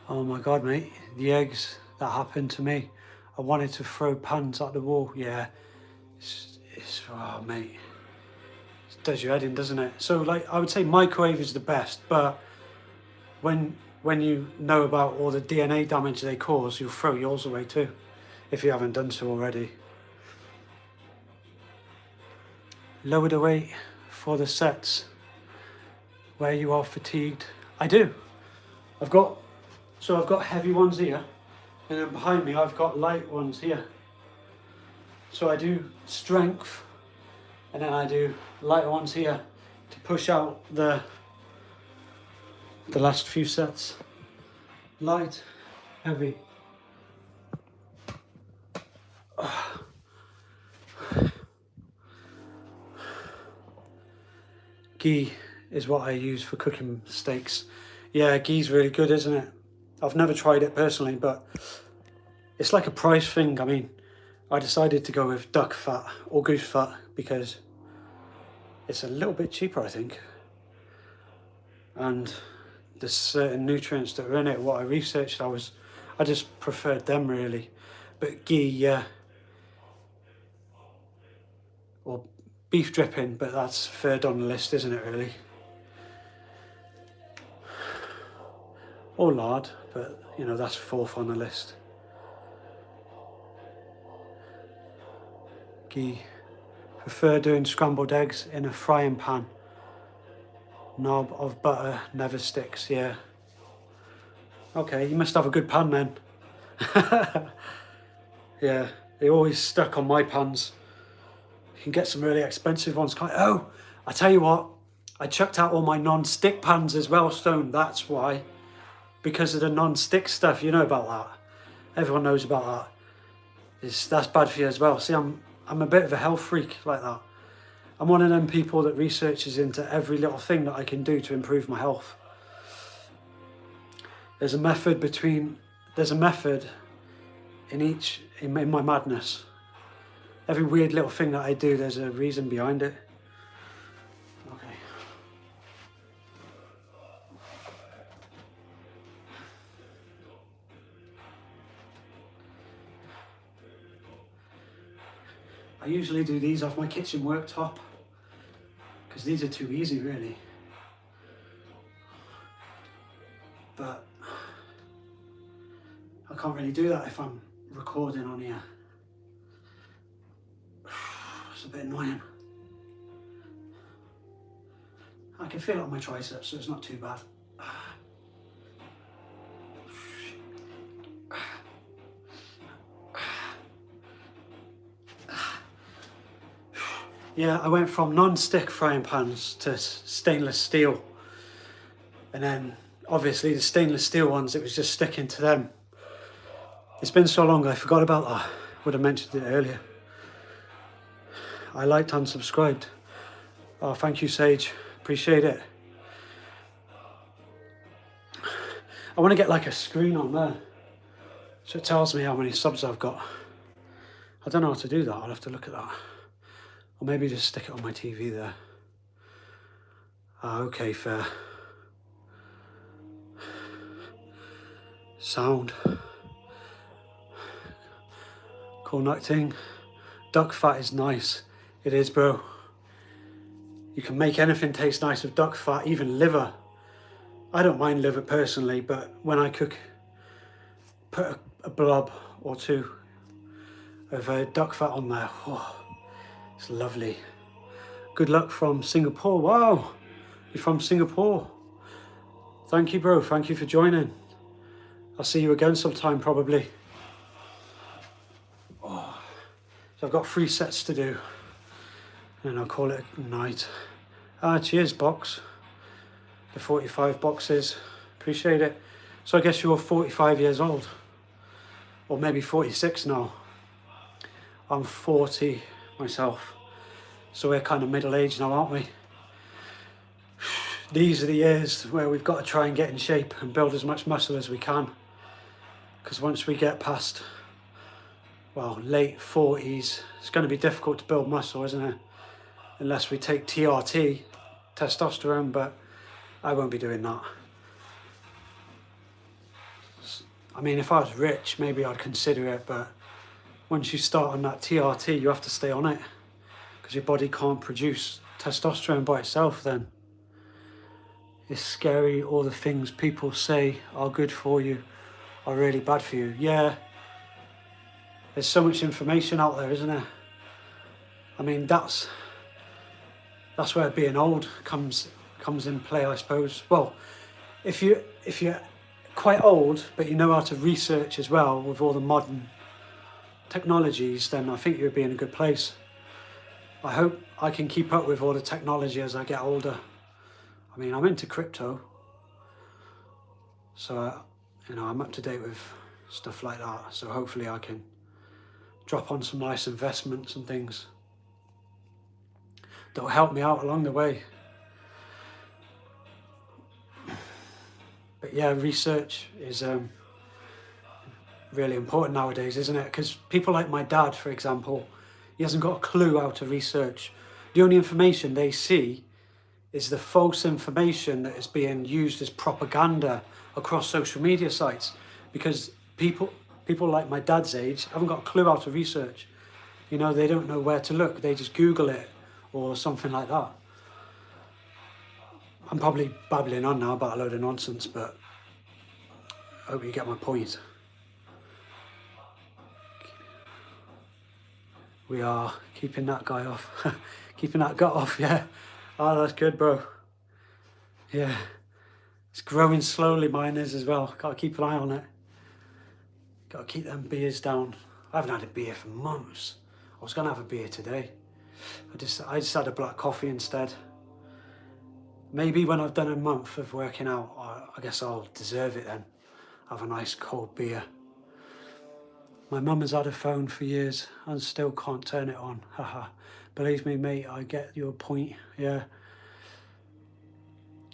[SPEAKER 1] Oh my God, mate. The eggs that happened to me. I wanted to throw pans at the wall. Yeah. Oh mate, it does your head in, doesn't it? So like, I would say microwave is the best, but when you know about all the DNA damage they cause, you'll throw yours away too, if you haven't done so already. Lower the weight for the sets where you are fatigued. I do. I've got heavy ones here, and then behind me I've got light ones here. So I do strength, and then I do lighter ones here to push out the last few sets. Light, heavy. Ghee is what I use for cooking steaks. Yeah, ghee's really good, isn't it? I've never tried it personally, but it's like a price thing. I mean, I decided to go with duck fat or goose fat because it's a little bit cheaper, I think. And there's certain nutrients that are in it. What I researched, I just preferred them really. But ghee, yeah. Or beef dripping, but that's third on the list, isn't it really? Or lard, but you know, that's fourth on the list. Ghee. Prefer doing scrambled eggs in a frying pan. Knob of butter never sticks, yeah. Okay, you must have a good pan then. Yeah, they always stuck on my pans. You can get some really expensive ones. Oh, I tell you what, I chucked out all my non-stick pans as well, Stone, that's why. Because of the non-stick stuff, you know about that. Everyone knows about that. That's bad for you as well. See, I'm a bit of a health freak like that. I'm one of them people that researches into every little thing that I can do to improve my health. There's a method in my madness. Every weird little thing that I do, there's a reason behind it. Okay. I usually do these off my kitchen worktop because these are too easy, really. But I can't really do that if I'm recording on here. It's a bit annoying. I can feel it on my triceps, so it's not too bad. Yeah, I went from non-stick frying pans to stainless steel. And then, obviously, the stainless steel ones, it was just sticking to them. It's been so long, I forgot about that. Would have mentioned it earlier. I liked and subscribed. Oh, thank you, Sage. Appreciate it. I want to get like a screen on there, so it tells me how many subs I've got. I don't know how to do that. I'll have to look at that. Or maybe just stick it on my TV there. Ah, okay, fair. Sound. Connecting. Duck fat is nice. It is, bro. You can make anything taste nice with duck fat, even liver. I don't mind liver personally, but when I cook, put a blob or two of duck fat on there. Oh, it's lovely. Good luck from Singapore. Wow, you're from Singapore. Thank you, bro. Thank you for joining. I'll see you again sometime, probably. Oh. So I've got 3 sets to do, and I'll call it a night. Ah, cheers, box. The 45 boxes. Appreciate it. So I guess you're 45 years old, or maybe 46 now. I'm 40 myself, so we're kind of middle-aged now, aren't we? These are the years where we've got to try and get in shape and build as much muscle as we can, because once we get past, well, late 40s, it's going to be difficult to build muscle, isn't it? Unless we take TRT, testosterone, but I won't be doing that. I mean, if I was rich, maybe I'd consider it, but once you start on that TRT, you have to stay on it, because your body can't produce testosterone by itself then. It's scary, all the things people say are good for you are really bad for you. Yeah, there's so much information out there, isn't there? I mean, that's where being old comes in play, I suppose. Well, if you're quite old, but you know how to research as well with all the modern technologies, then I think you'd be in a good place. I hope I can keep up with all the technology as I get older. I mean, I'm into crypto, so you know, I'm up to date with stuff like that. So hopefully I can drop on some nice investments and things that will help me out along the way. But yeah, research is really important nowadays, isn't it? Because people like my dad, for example, he hasn't got a clue how to research. The only information they see is the false information that is being used as propaganda across social media sites, because people like my dad's age haven't got a clue how to research. You know, they don't know where to look. They just Google it or something like that. I'm probably babbling on now about a load of nonsense, but I hope you get my point. We are keeping that guy off. Keeping that gut off, yeah. Oh, that's good, bro. Yeah. It's growing slowly, mine is as well. Got to keep an eye on it. Got to keep them beers down. I haven't had a beer for months. I was going to have a beer today. I just had a black coffee instead. Maybe when I've done a month of working out, I guess I'll deserve it then. Have a nice cold beer. My mum has had a phone for years and still can't turn it on. Haha. Believe me, mate, I get your point. Yeah.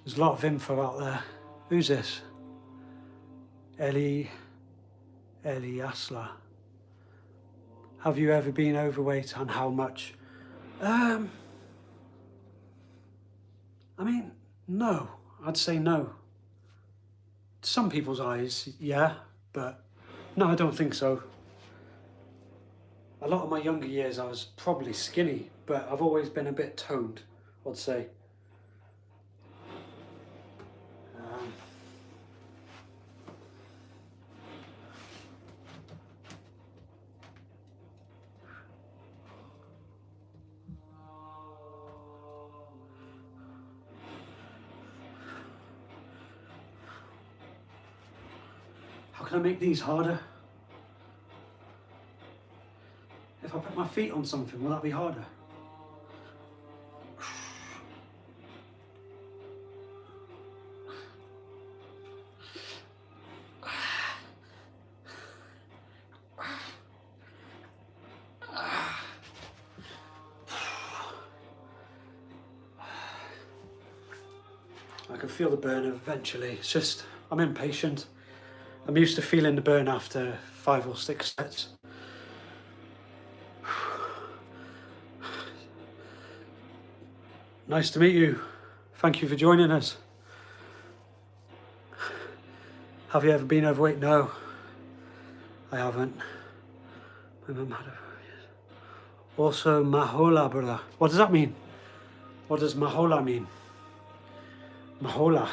[SPEAKER 1] There's a lot of info out there. Who's this? Eli Asla. Have you ever been overweight and how much? I mean, no. I'd say no. To some people's eyes, yeah, but no, I don't think so. A lot of my younger years I was probably skinny, but I've always been a bit toned, I'd say. How can I make these harder? If I put my feet on something, will that be harder? I can feel the burn eventually. It's just, I'm impatient. I'm used to feeling the burn after 5 or 6 sets. Nice to meet you. Thank you for joining us. Have you ever been overweight? No, I haven't. My mum had a... Also, mahola, brother. What does that mean? What does mahola mean? Mahola.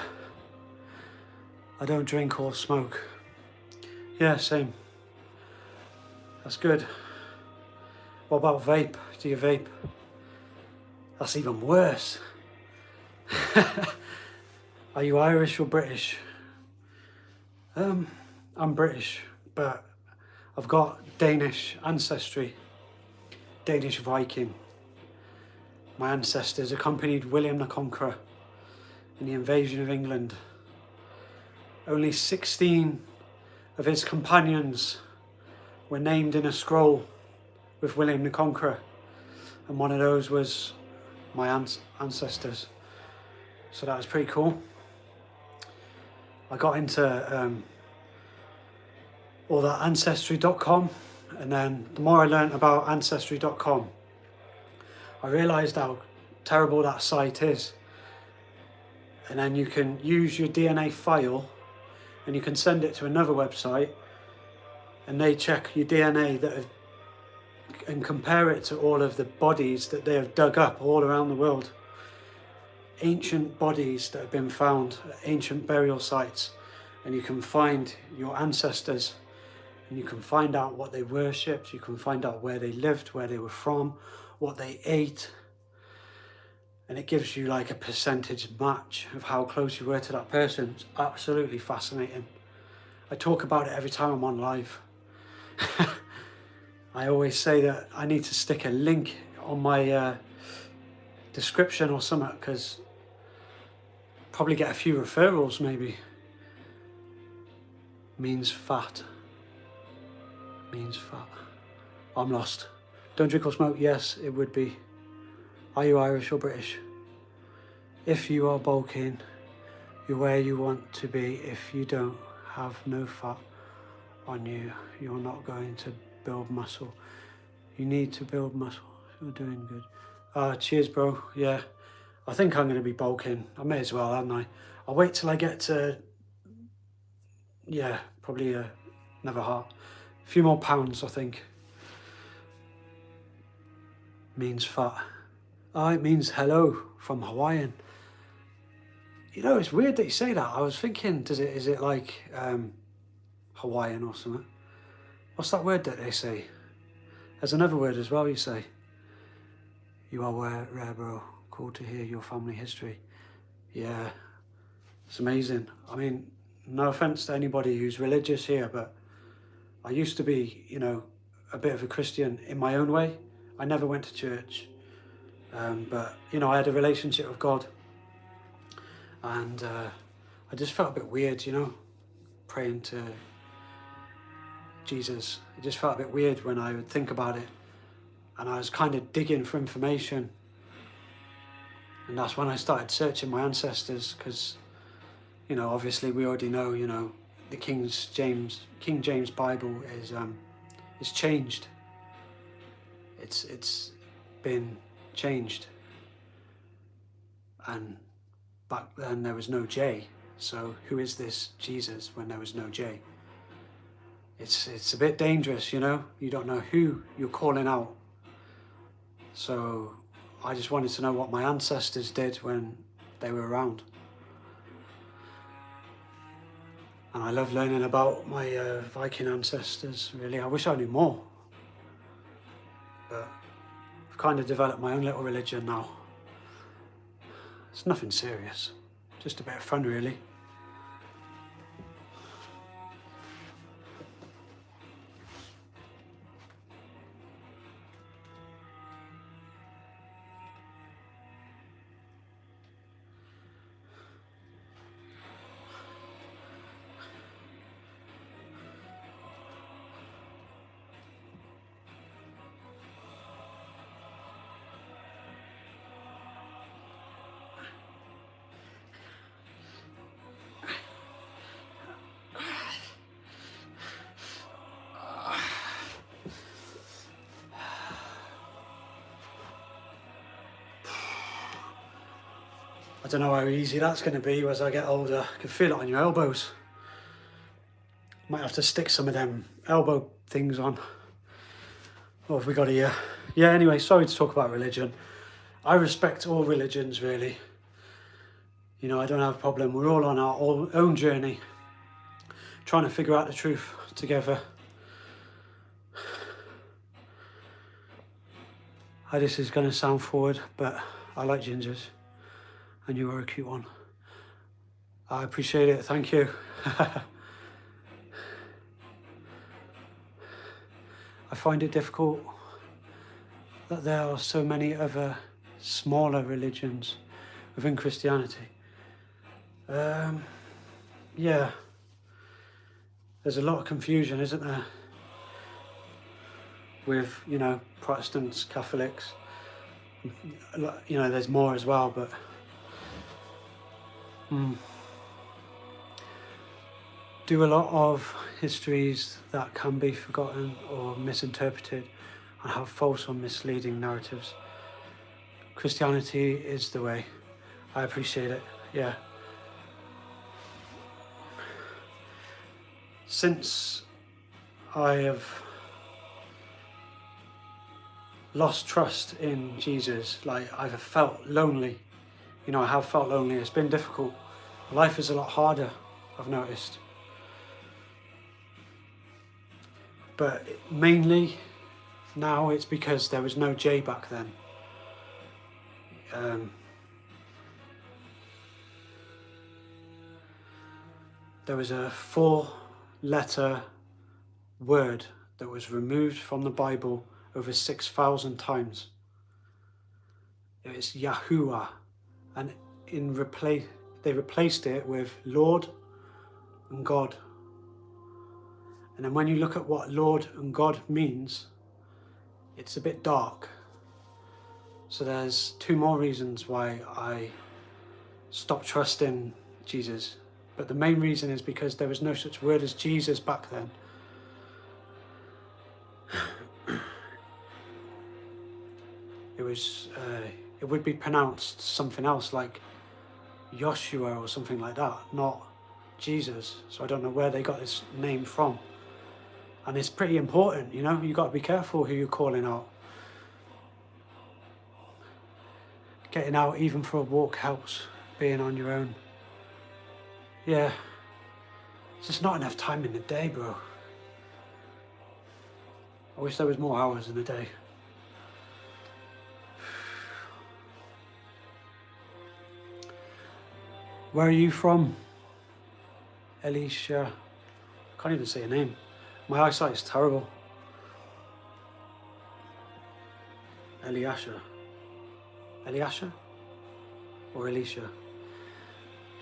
[SPEAKER 1] I don't drink or smoke. Yeah, same. That's good. What about vape? Do you vape? That's even worse. Are you Irish or British? I'm British, but I've got Danish ancestry. Danish Viking. My ancestors accompanied William the Conqueror in the invasion of England. Only 16 of his companions were named in a scroll with William the Conqueror, and one of those was my ancestors. So that was pretty cool. I got into all that ancestry.com, and then the more I learned about ancestry.com, I realised how terrible that site is. And then you can use your DNA file and you can send it to another website, and they check your DNA and compare it to all of the bodies that they have dug up all around the world. Ancient bodies that have been found at ancient burial sites, and you can find your ancestors, and you can find out what they worshipped, you can find out where they lived, where they were from, what they ate, and it gives you like a percentage match of how close you were to that person. It's absolutely fascinating. I talk about it every time I'm on live. I always say that I need to stick a link on my description or something, because probably get a few referrals maybe. Means fat. Means fat. I'm lost. Don't drink or smoke? Yes, it would be. Are you Irish or British? If you are bulking, you're where you want to be. If you don't have no fat on you, you're not going to build muscle. You need to build muscle. You're doing good. Cheers, bro. Yeah, I think I'm going to be bulking. I may as well, haven't I? I'll wait till I get to, yeah, probably another a few more pounds, I think. Means fat. It means hello from Hawaiian. You know, it's weird that you say that. I was thinking, is it like Hawaiian or something? What's that word that they say? There's another word as well you say. You are rare, bro. Cool to hear your family history. Yeah, it's amazing. I mean, no offense to anybody who's religious here, but I used to be, you know, a bit of a Christian in my own way. I never went to church. But, you know, I had a relationship with God. And I just felt a bit weird, you know, praying to Jesus. It just felt a bit weird when I would think about it. And I was kind of digging for information. And that's when I started searching my ancestors, because, you know, obviously we already know, you know, the King James Bible is changed. It's been changed. And back then there was no J. So who is this Jesus when there was no J? It's a bit dangerous, you know. You don't know who you're calling out. So I just wanted to know what my ancestors did when they were around. And I love learning about my Viking ancestors, really. I wish I knew more. But I've kind of developed my own little religion now. It's nothing serious, just a bit of fun, really. I don't know how easy that's going to be as I get older. I can feel it on your elbows. Might have to stick some of them elbow things on. What have we got here? Yeah, anyway, sorry to talk about religion. I respect all religions, really. You know, I don't have a problem. We're all on our own journey, trying to figure out the truth together. This is going to sound forward, but I like gingers. And you are a cute one. I appreciate it, thank you. I find it difficult that there are so many other smaller religions within Christianity. Yeah, there's a lot of confusion, isn't there? With, you know, Protestants, Catholics. You know, there's more as well, but do a lot of histories that can be forgotten or misinterpreted and have false or misleading narratives. Christianity is the way. I appreciate it, yeah. Since I have lost trust in Jesus, like I've felt lonely. You know, I have felt lonely. It's been difficult. Life is a lot harder, I've noticed. But mainly now it's because there was no J back then. There was a 4-letter word that was removed from the Bible over 6,000 times. It's Yahuwah. And they replaced it with Lord and God. And then when you look at what Lord and God means, it's a bit dark. So there's 2 more reasons why I stopped trusting Jesus. But the main reason is because there was no such word as Jesus back then. It would be pronounced something else, like Joshua or something like that, not Jesus. So I don't know where they got this name from. And it's pretty important, you know, you've got to be careful who you're calling out. Getting out even for a walk helps, being on your own. Yeah, it's just not enough time in the day, bro. I wish there was more hours in the day. Where are you from? Elisha. Can't even say your name. My eyesight is terrible. Eliasha. Eliasha? Or Elisha?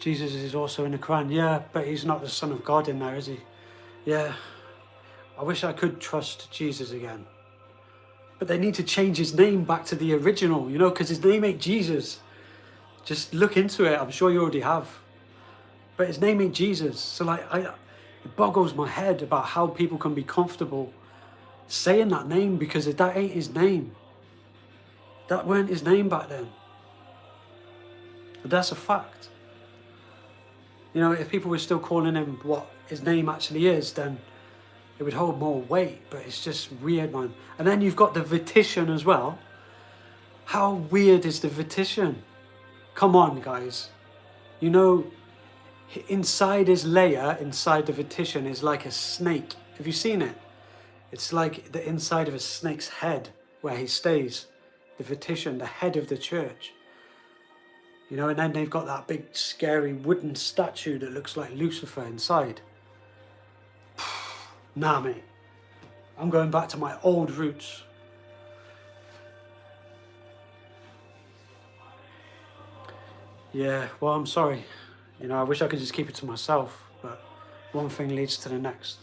[SPEAKER 1] Jesus is also in the Quran. Yeah, but he's not the Son of God in there, is he? Yeah. I wish I could trust Jesus again. But they need to change his name back to the original, you know, because his name ain't Jesus. Just look into it. I'm sure you already have. But his name ain't Jesus. So like, it boggles my head about how people can be comfortable saying that name, because that ain't his name. That weren't his name back then. But that's a fact. You know, if people were still calling him what his name actually is, then it would hold more weight. But it's just weird, man. And then you've got the Vitition as well. How weird is the Vitition? Come on, guys. You know, inside his layer, inside the Vitition, is like a snake. Have you seen it? It's like the inside of a snake's head where he stays. The Vitition, the head of the church. You know, and then they've got that big scary wooden statue that looks like Lucifer inside. Nah, mate. I'm going back to my old roots. Yeah, well, I'm sorry. You know, I wish I could just keep it to myself, but one thing leads to the next.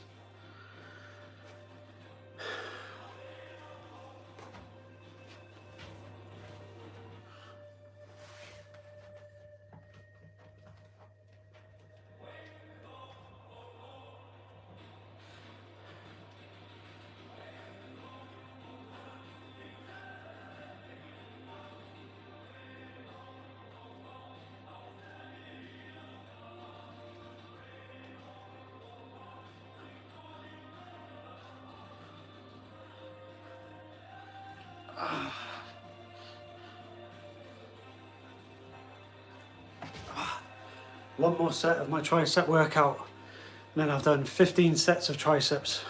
[SPEAKER 1] One more set of my tricep workout, and then I've done 15 sets of triceps.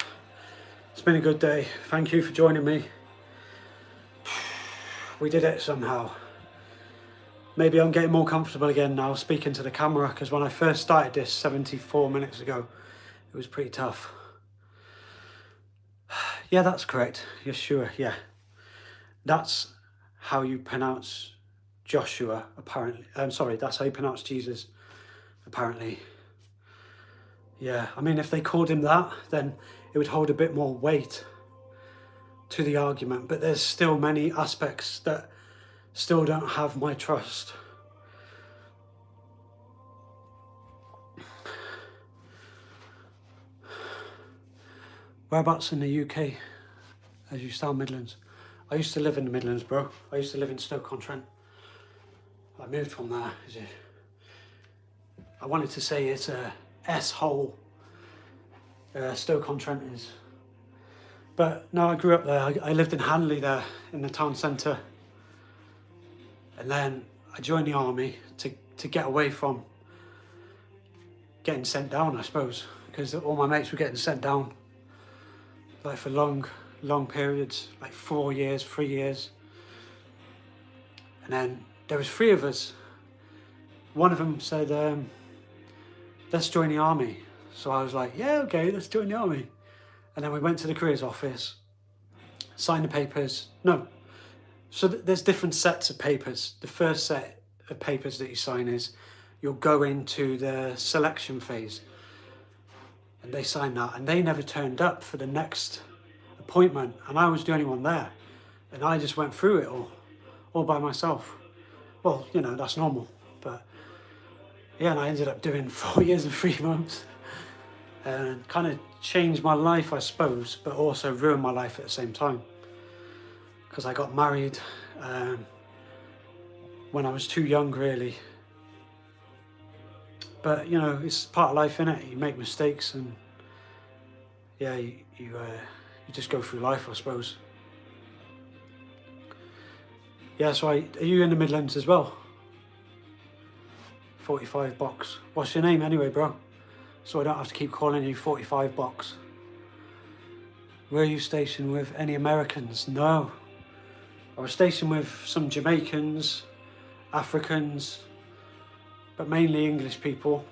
[SPEAKER 1] It's been a good day. Thank you for joining me. We did it somehow. Maybe I'm getting more comfortable again now speaking to the camera, because when I first started this 74 minutes ago, it was pretty tough. Yeah, that's correct. You're sure? Yeah. That's how you pronounce Joshua, apparently. Sorry, that's how you pronounce Jesus, apparently. Yeah, I mean, if they called him that, then it would hold a bit more weight to the argument. But there's still many aspects that still don't have my trust. Whereabouts in the UK, as you sound Midlands? I used to live in the Midlands, bro. I used to live in Stoke-on-Trent. I moved from there. I wanted to say it's a S-hole, Stoke-on-Trent is. But no, I grew up there. I lived in Hanley there, in the town centre. And then I joined the army to get away from getting sent down, I suppose. Because all my mates were getting sent down, like for long periods, like 4 years, 3 years. And then there was 3 of us. One of them said, let's join the army. So I was like, yeah, okay, let's join the army. And then we went to the careers office, signed the papers. No, so there's different sets of papers. The first set of papers that you sign is you'll go into the selection phase. And they signed that, and they never turned up for the next appointment. And I was the only one there. And I just went through it all by myself. Well, you know, that's normal. But yeah, and I ended up doing 4 years and 3 months. And kind of changed my life, I suppose, but also ruined my life at the same time. Because I got married when I was too young, really. But, you know, it's part of life, innit? You make mistakes, and yeah, you just go through life, I suppose. Yeah, so are you in the Midlands as well? 45 box. What's your name anyway, bro? So I don't have to keep calling you 45 box. Were you stationed with any Americans? No. I was stationed with some Jamaicans, Africans, but mainly English people.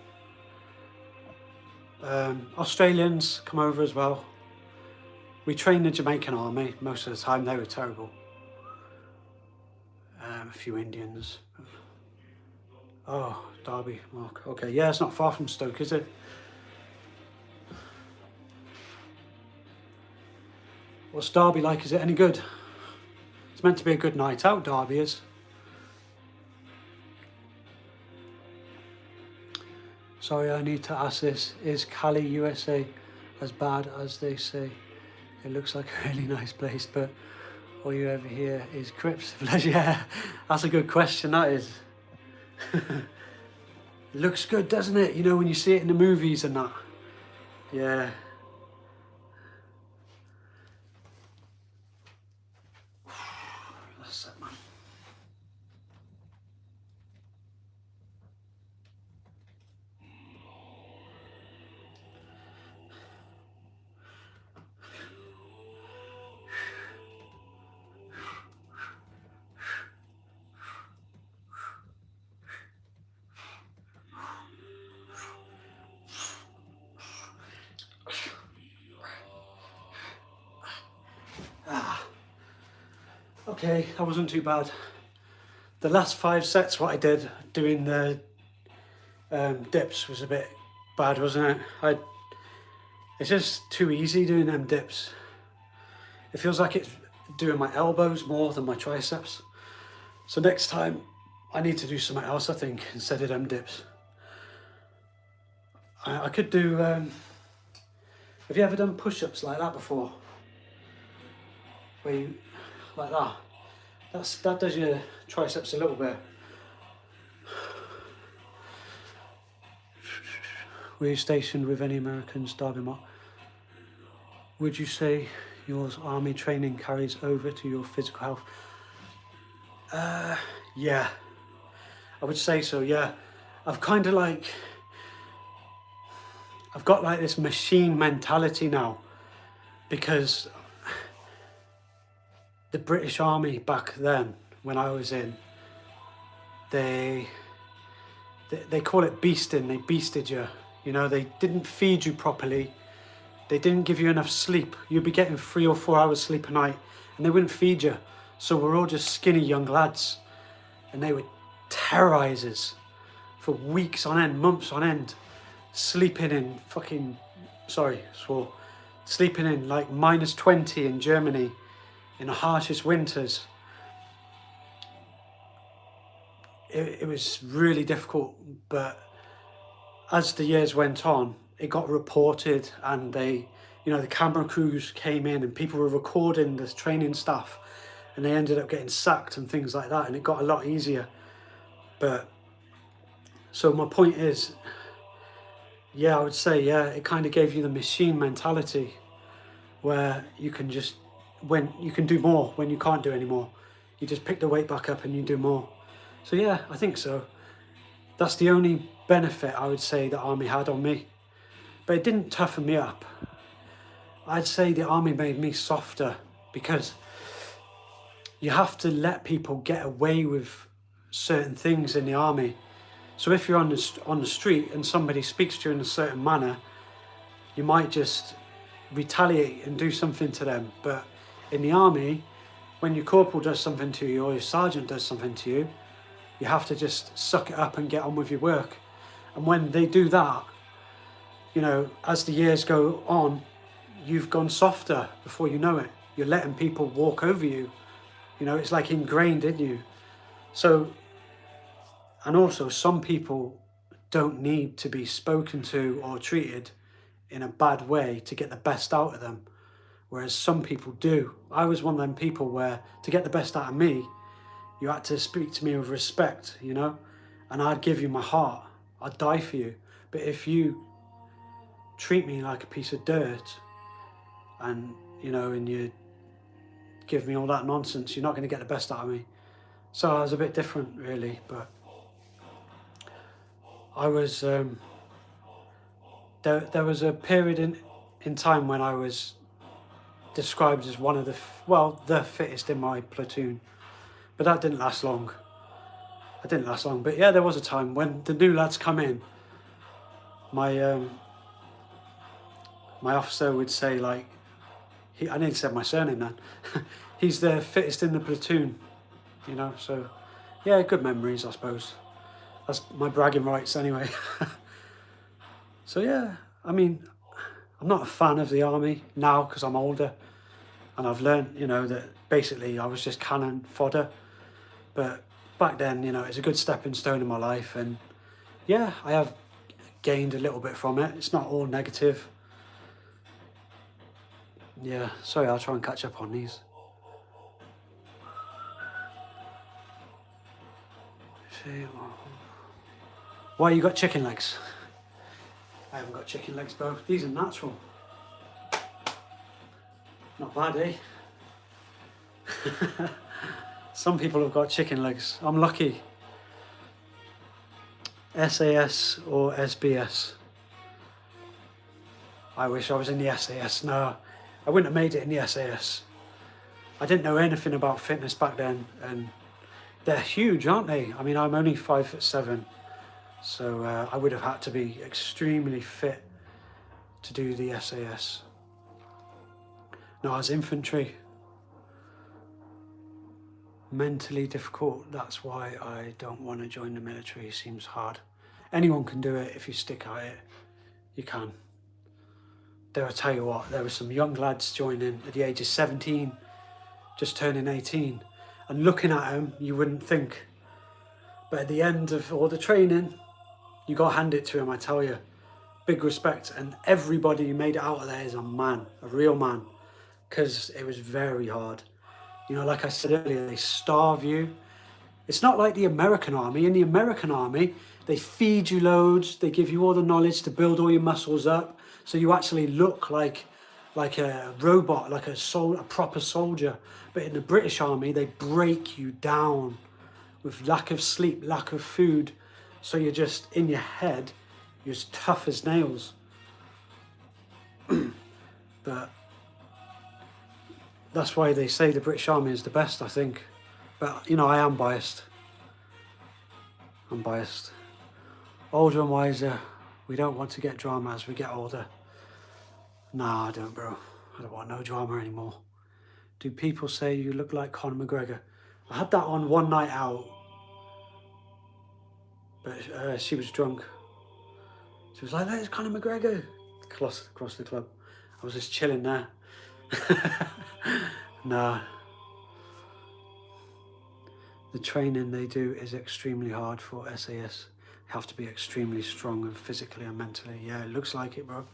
[SPEAKER 1] Australians come over as well. We trained the Jamaican army most of the time. They were terrible. A few Indians. Oh, Derby, Mark. Okay, yeah, it's not far from Stoke, is it? What's Derby like? Is it any good? It's meant to be a good night out, Derby is. Sorry, I need to ask this. Is Cali, USA as bad as they say? It looks like a really nice place, but all you ever hear is Crips. Yeah, that's a good question, that is. It looks good, doesn't it? You know, when you see it in the movies and that. Yeah. That's it, man. Okay, that wasn't too bad. The last 5 sets, what I did doing the dips was a bit bad, wasn't it? It's just too easy doing them dips. It feels like it's doing my elbows more than my triceps. So next time I need to do something else, I think, instead of them dips. I could do, have you ever done push-ups like that before? Where you, like that. That does your triceps a little bit. Were you stationed with any Americans, Derby Mark? Would you say your army training carries over to your physical health? Yeah, I would say so, yeah. I've got like this machine mentality now, because the British Army back then, when I was in, they call it beasting. They beasted you. You know, they didn't feed you properly. They didn't give you enough sleep. You'd be getting 3 or 4 hours sleep a night, and they wouldn't feed you. So we're all just skinny young lads, and they would terrorise us for weeks on end, months on end, sleeping in fucking, sorry, swore, sleeping in like -20 in Germany in the harshest winters. It was really difficult, but as the years went on, it got reported, and the camera crews came in and people were recording the training staff, and they ended up getting sacked and things like that, and it got a lot easier. But so my point is, yeah, I would say, yeah, it kind of gave you the machine mentality where you can just, when you can do more when you can't do anymore, you just pick the weight back up and you do more. So yeah, I think so. That's the only benefit I would say the army had on me, but it didn't toughen me up. I'd say the army made me softer, because you have to let people get away with certain things in the army. So if you're on the street and somebody speaks to you in a certain manner, you might just retaliate and do something to them. But in the army, when your corporal does something to you or your sergeant does something to you, you have to just suck it up and get on with your work. And when they do that, you know, as the years go on, you've gone softer before you know it. You're letting people walk over you. You know, it's like ingrained in you. So, and also some people don't need to be spoken to or treated in a bad way to get the best out of them, whereas some people do. I was one of them people where, to get the best out of me, you had to speak to me with respect, you know, and I'd give you my heart. I'd die for you. But if you treat me like a piece of dirt and, you know, and you give me all that nonsense, you're not going to get the best out of me. So I was a bit different, really, but I was, there was a period in time when I was described as one of the fittest in my platoon, but that didn't last long. But yeah, there was a time when the new lads come in, my officer would say, like, I nearly said my surname then, he's the fittest in the platoon, you know, so yeah, good memories, I suppose. That's my bragging rights anyway. So yeah, I mean, I'm not a fan of the army now because I'm older and I've learned, you know, that basically I was just cannon fodder. But back then, you know, it's a good stepping stone in my life, and yeah, I have gained a little bit from it. It's not all negative. Yeah, sorry, I'll try and catch up on these. Why you got chicken legs? I haven't got chicken legs, bro. These are natural. Not bad, eh? Some people have got chicken legs. I'm lucky. SAS or SBS? I wish I was in the SAS. No, I wouldn't have made it in the SAS. I didn't know anything about fitness back then, and they're huge, aren't they? I mean, I'm only 5'7", so I would have had to be extremely fit to do the SAS. No, I was infantry. Mentally difficult, that's why I don't want to join the military. It seems hard. Anyone can do it if you stick at it. You can. There, I tell you what, there were some young lads joining at the age of 17, just turning 18, and looking at them, you wouldn't think. But at the end of all the training, you got to hand it to him, I tell you. Big respect, and everybody who made it out of there is a man, a real man, because it was very hard. You know, like I said earlier, they starve you. It's not like the American army. In the American army, they feed you loads, they give you all the knowledge to build all your muscles up, so you actually look like a robot, like a proper soldier. But in the British army, they break you down with lack of sleep, lack of food, so you're just, in your head, you're as tough as nails. But that's why they say the British Army is the best, I think. But, you know, I am biased. I'm biased. Older and wiser. We don't want to get drama as we get older. Nah, I don't, bro. I don't want no drama anymore. Do people say you look like Conor McGregor? I had that on one night out. But she was drunk. She was like, there's Conor McGregor. Across the club. I was just chilling there. Nah. The training they do is extremely hard for SAS. You have to be extremely strong and physically and mentally. Yeah, it looks like it, bro.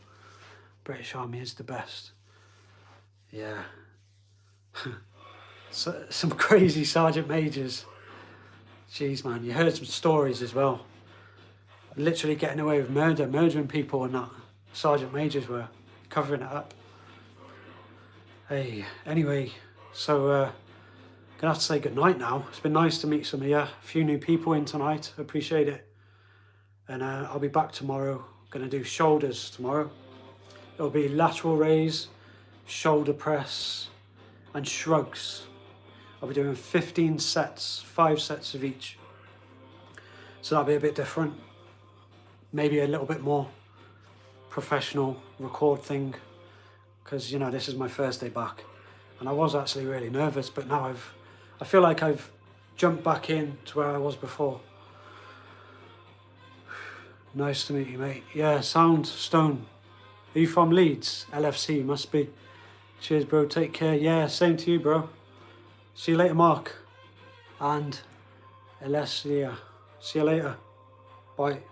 [SPEAKER 1] British Army is the best. Yeah. So, some crazy sergeant majors. Jeez, man, you heard some stories as well. Literally getting away with murdering people, and that. Sergeant majors were covering it up. Hey, anyway, so gonna have to say goodnight now. It's been nice to meet some of you. A few new people in tonight. Appreciate it. And I'll be back tomorrow. Gonna do shoulders tomorrow. It'll be lateral raise, shoulder press, and shrugs. I'll be doing 15 sets, 5 sets of each. So that'll be a bit different. Maybe a little bit more professional record thing. Because, you know, this is my first day back. And I was actually really nervous, but now I feel like I've jumped back in to where I was before. Nice to meet you, mate. Yeah, Sound Stone. Are you from Leeds? LFC, must be. Cheers, bro. Take care. Yeah, same to you, bro. See you later, Mark. And Alessia. See you later. Bye.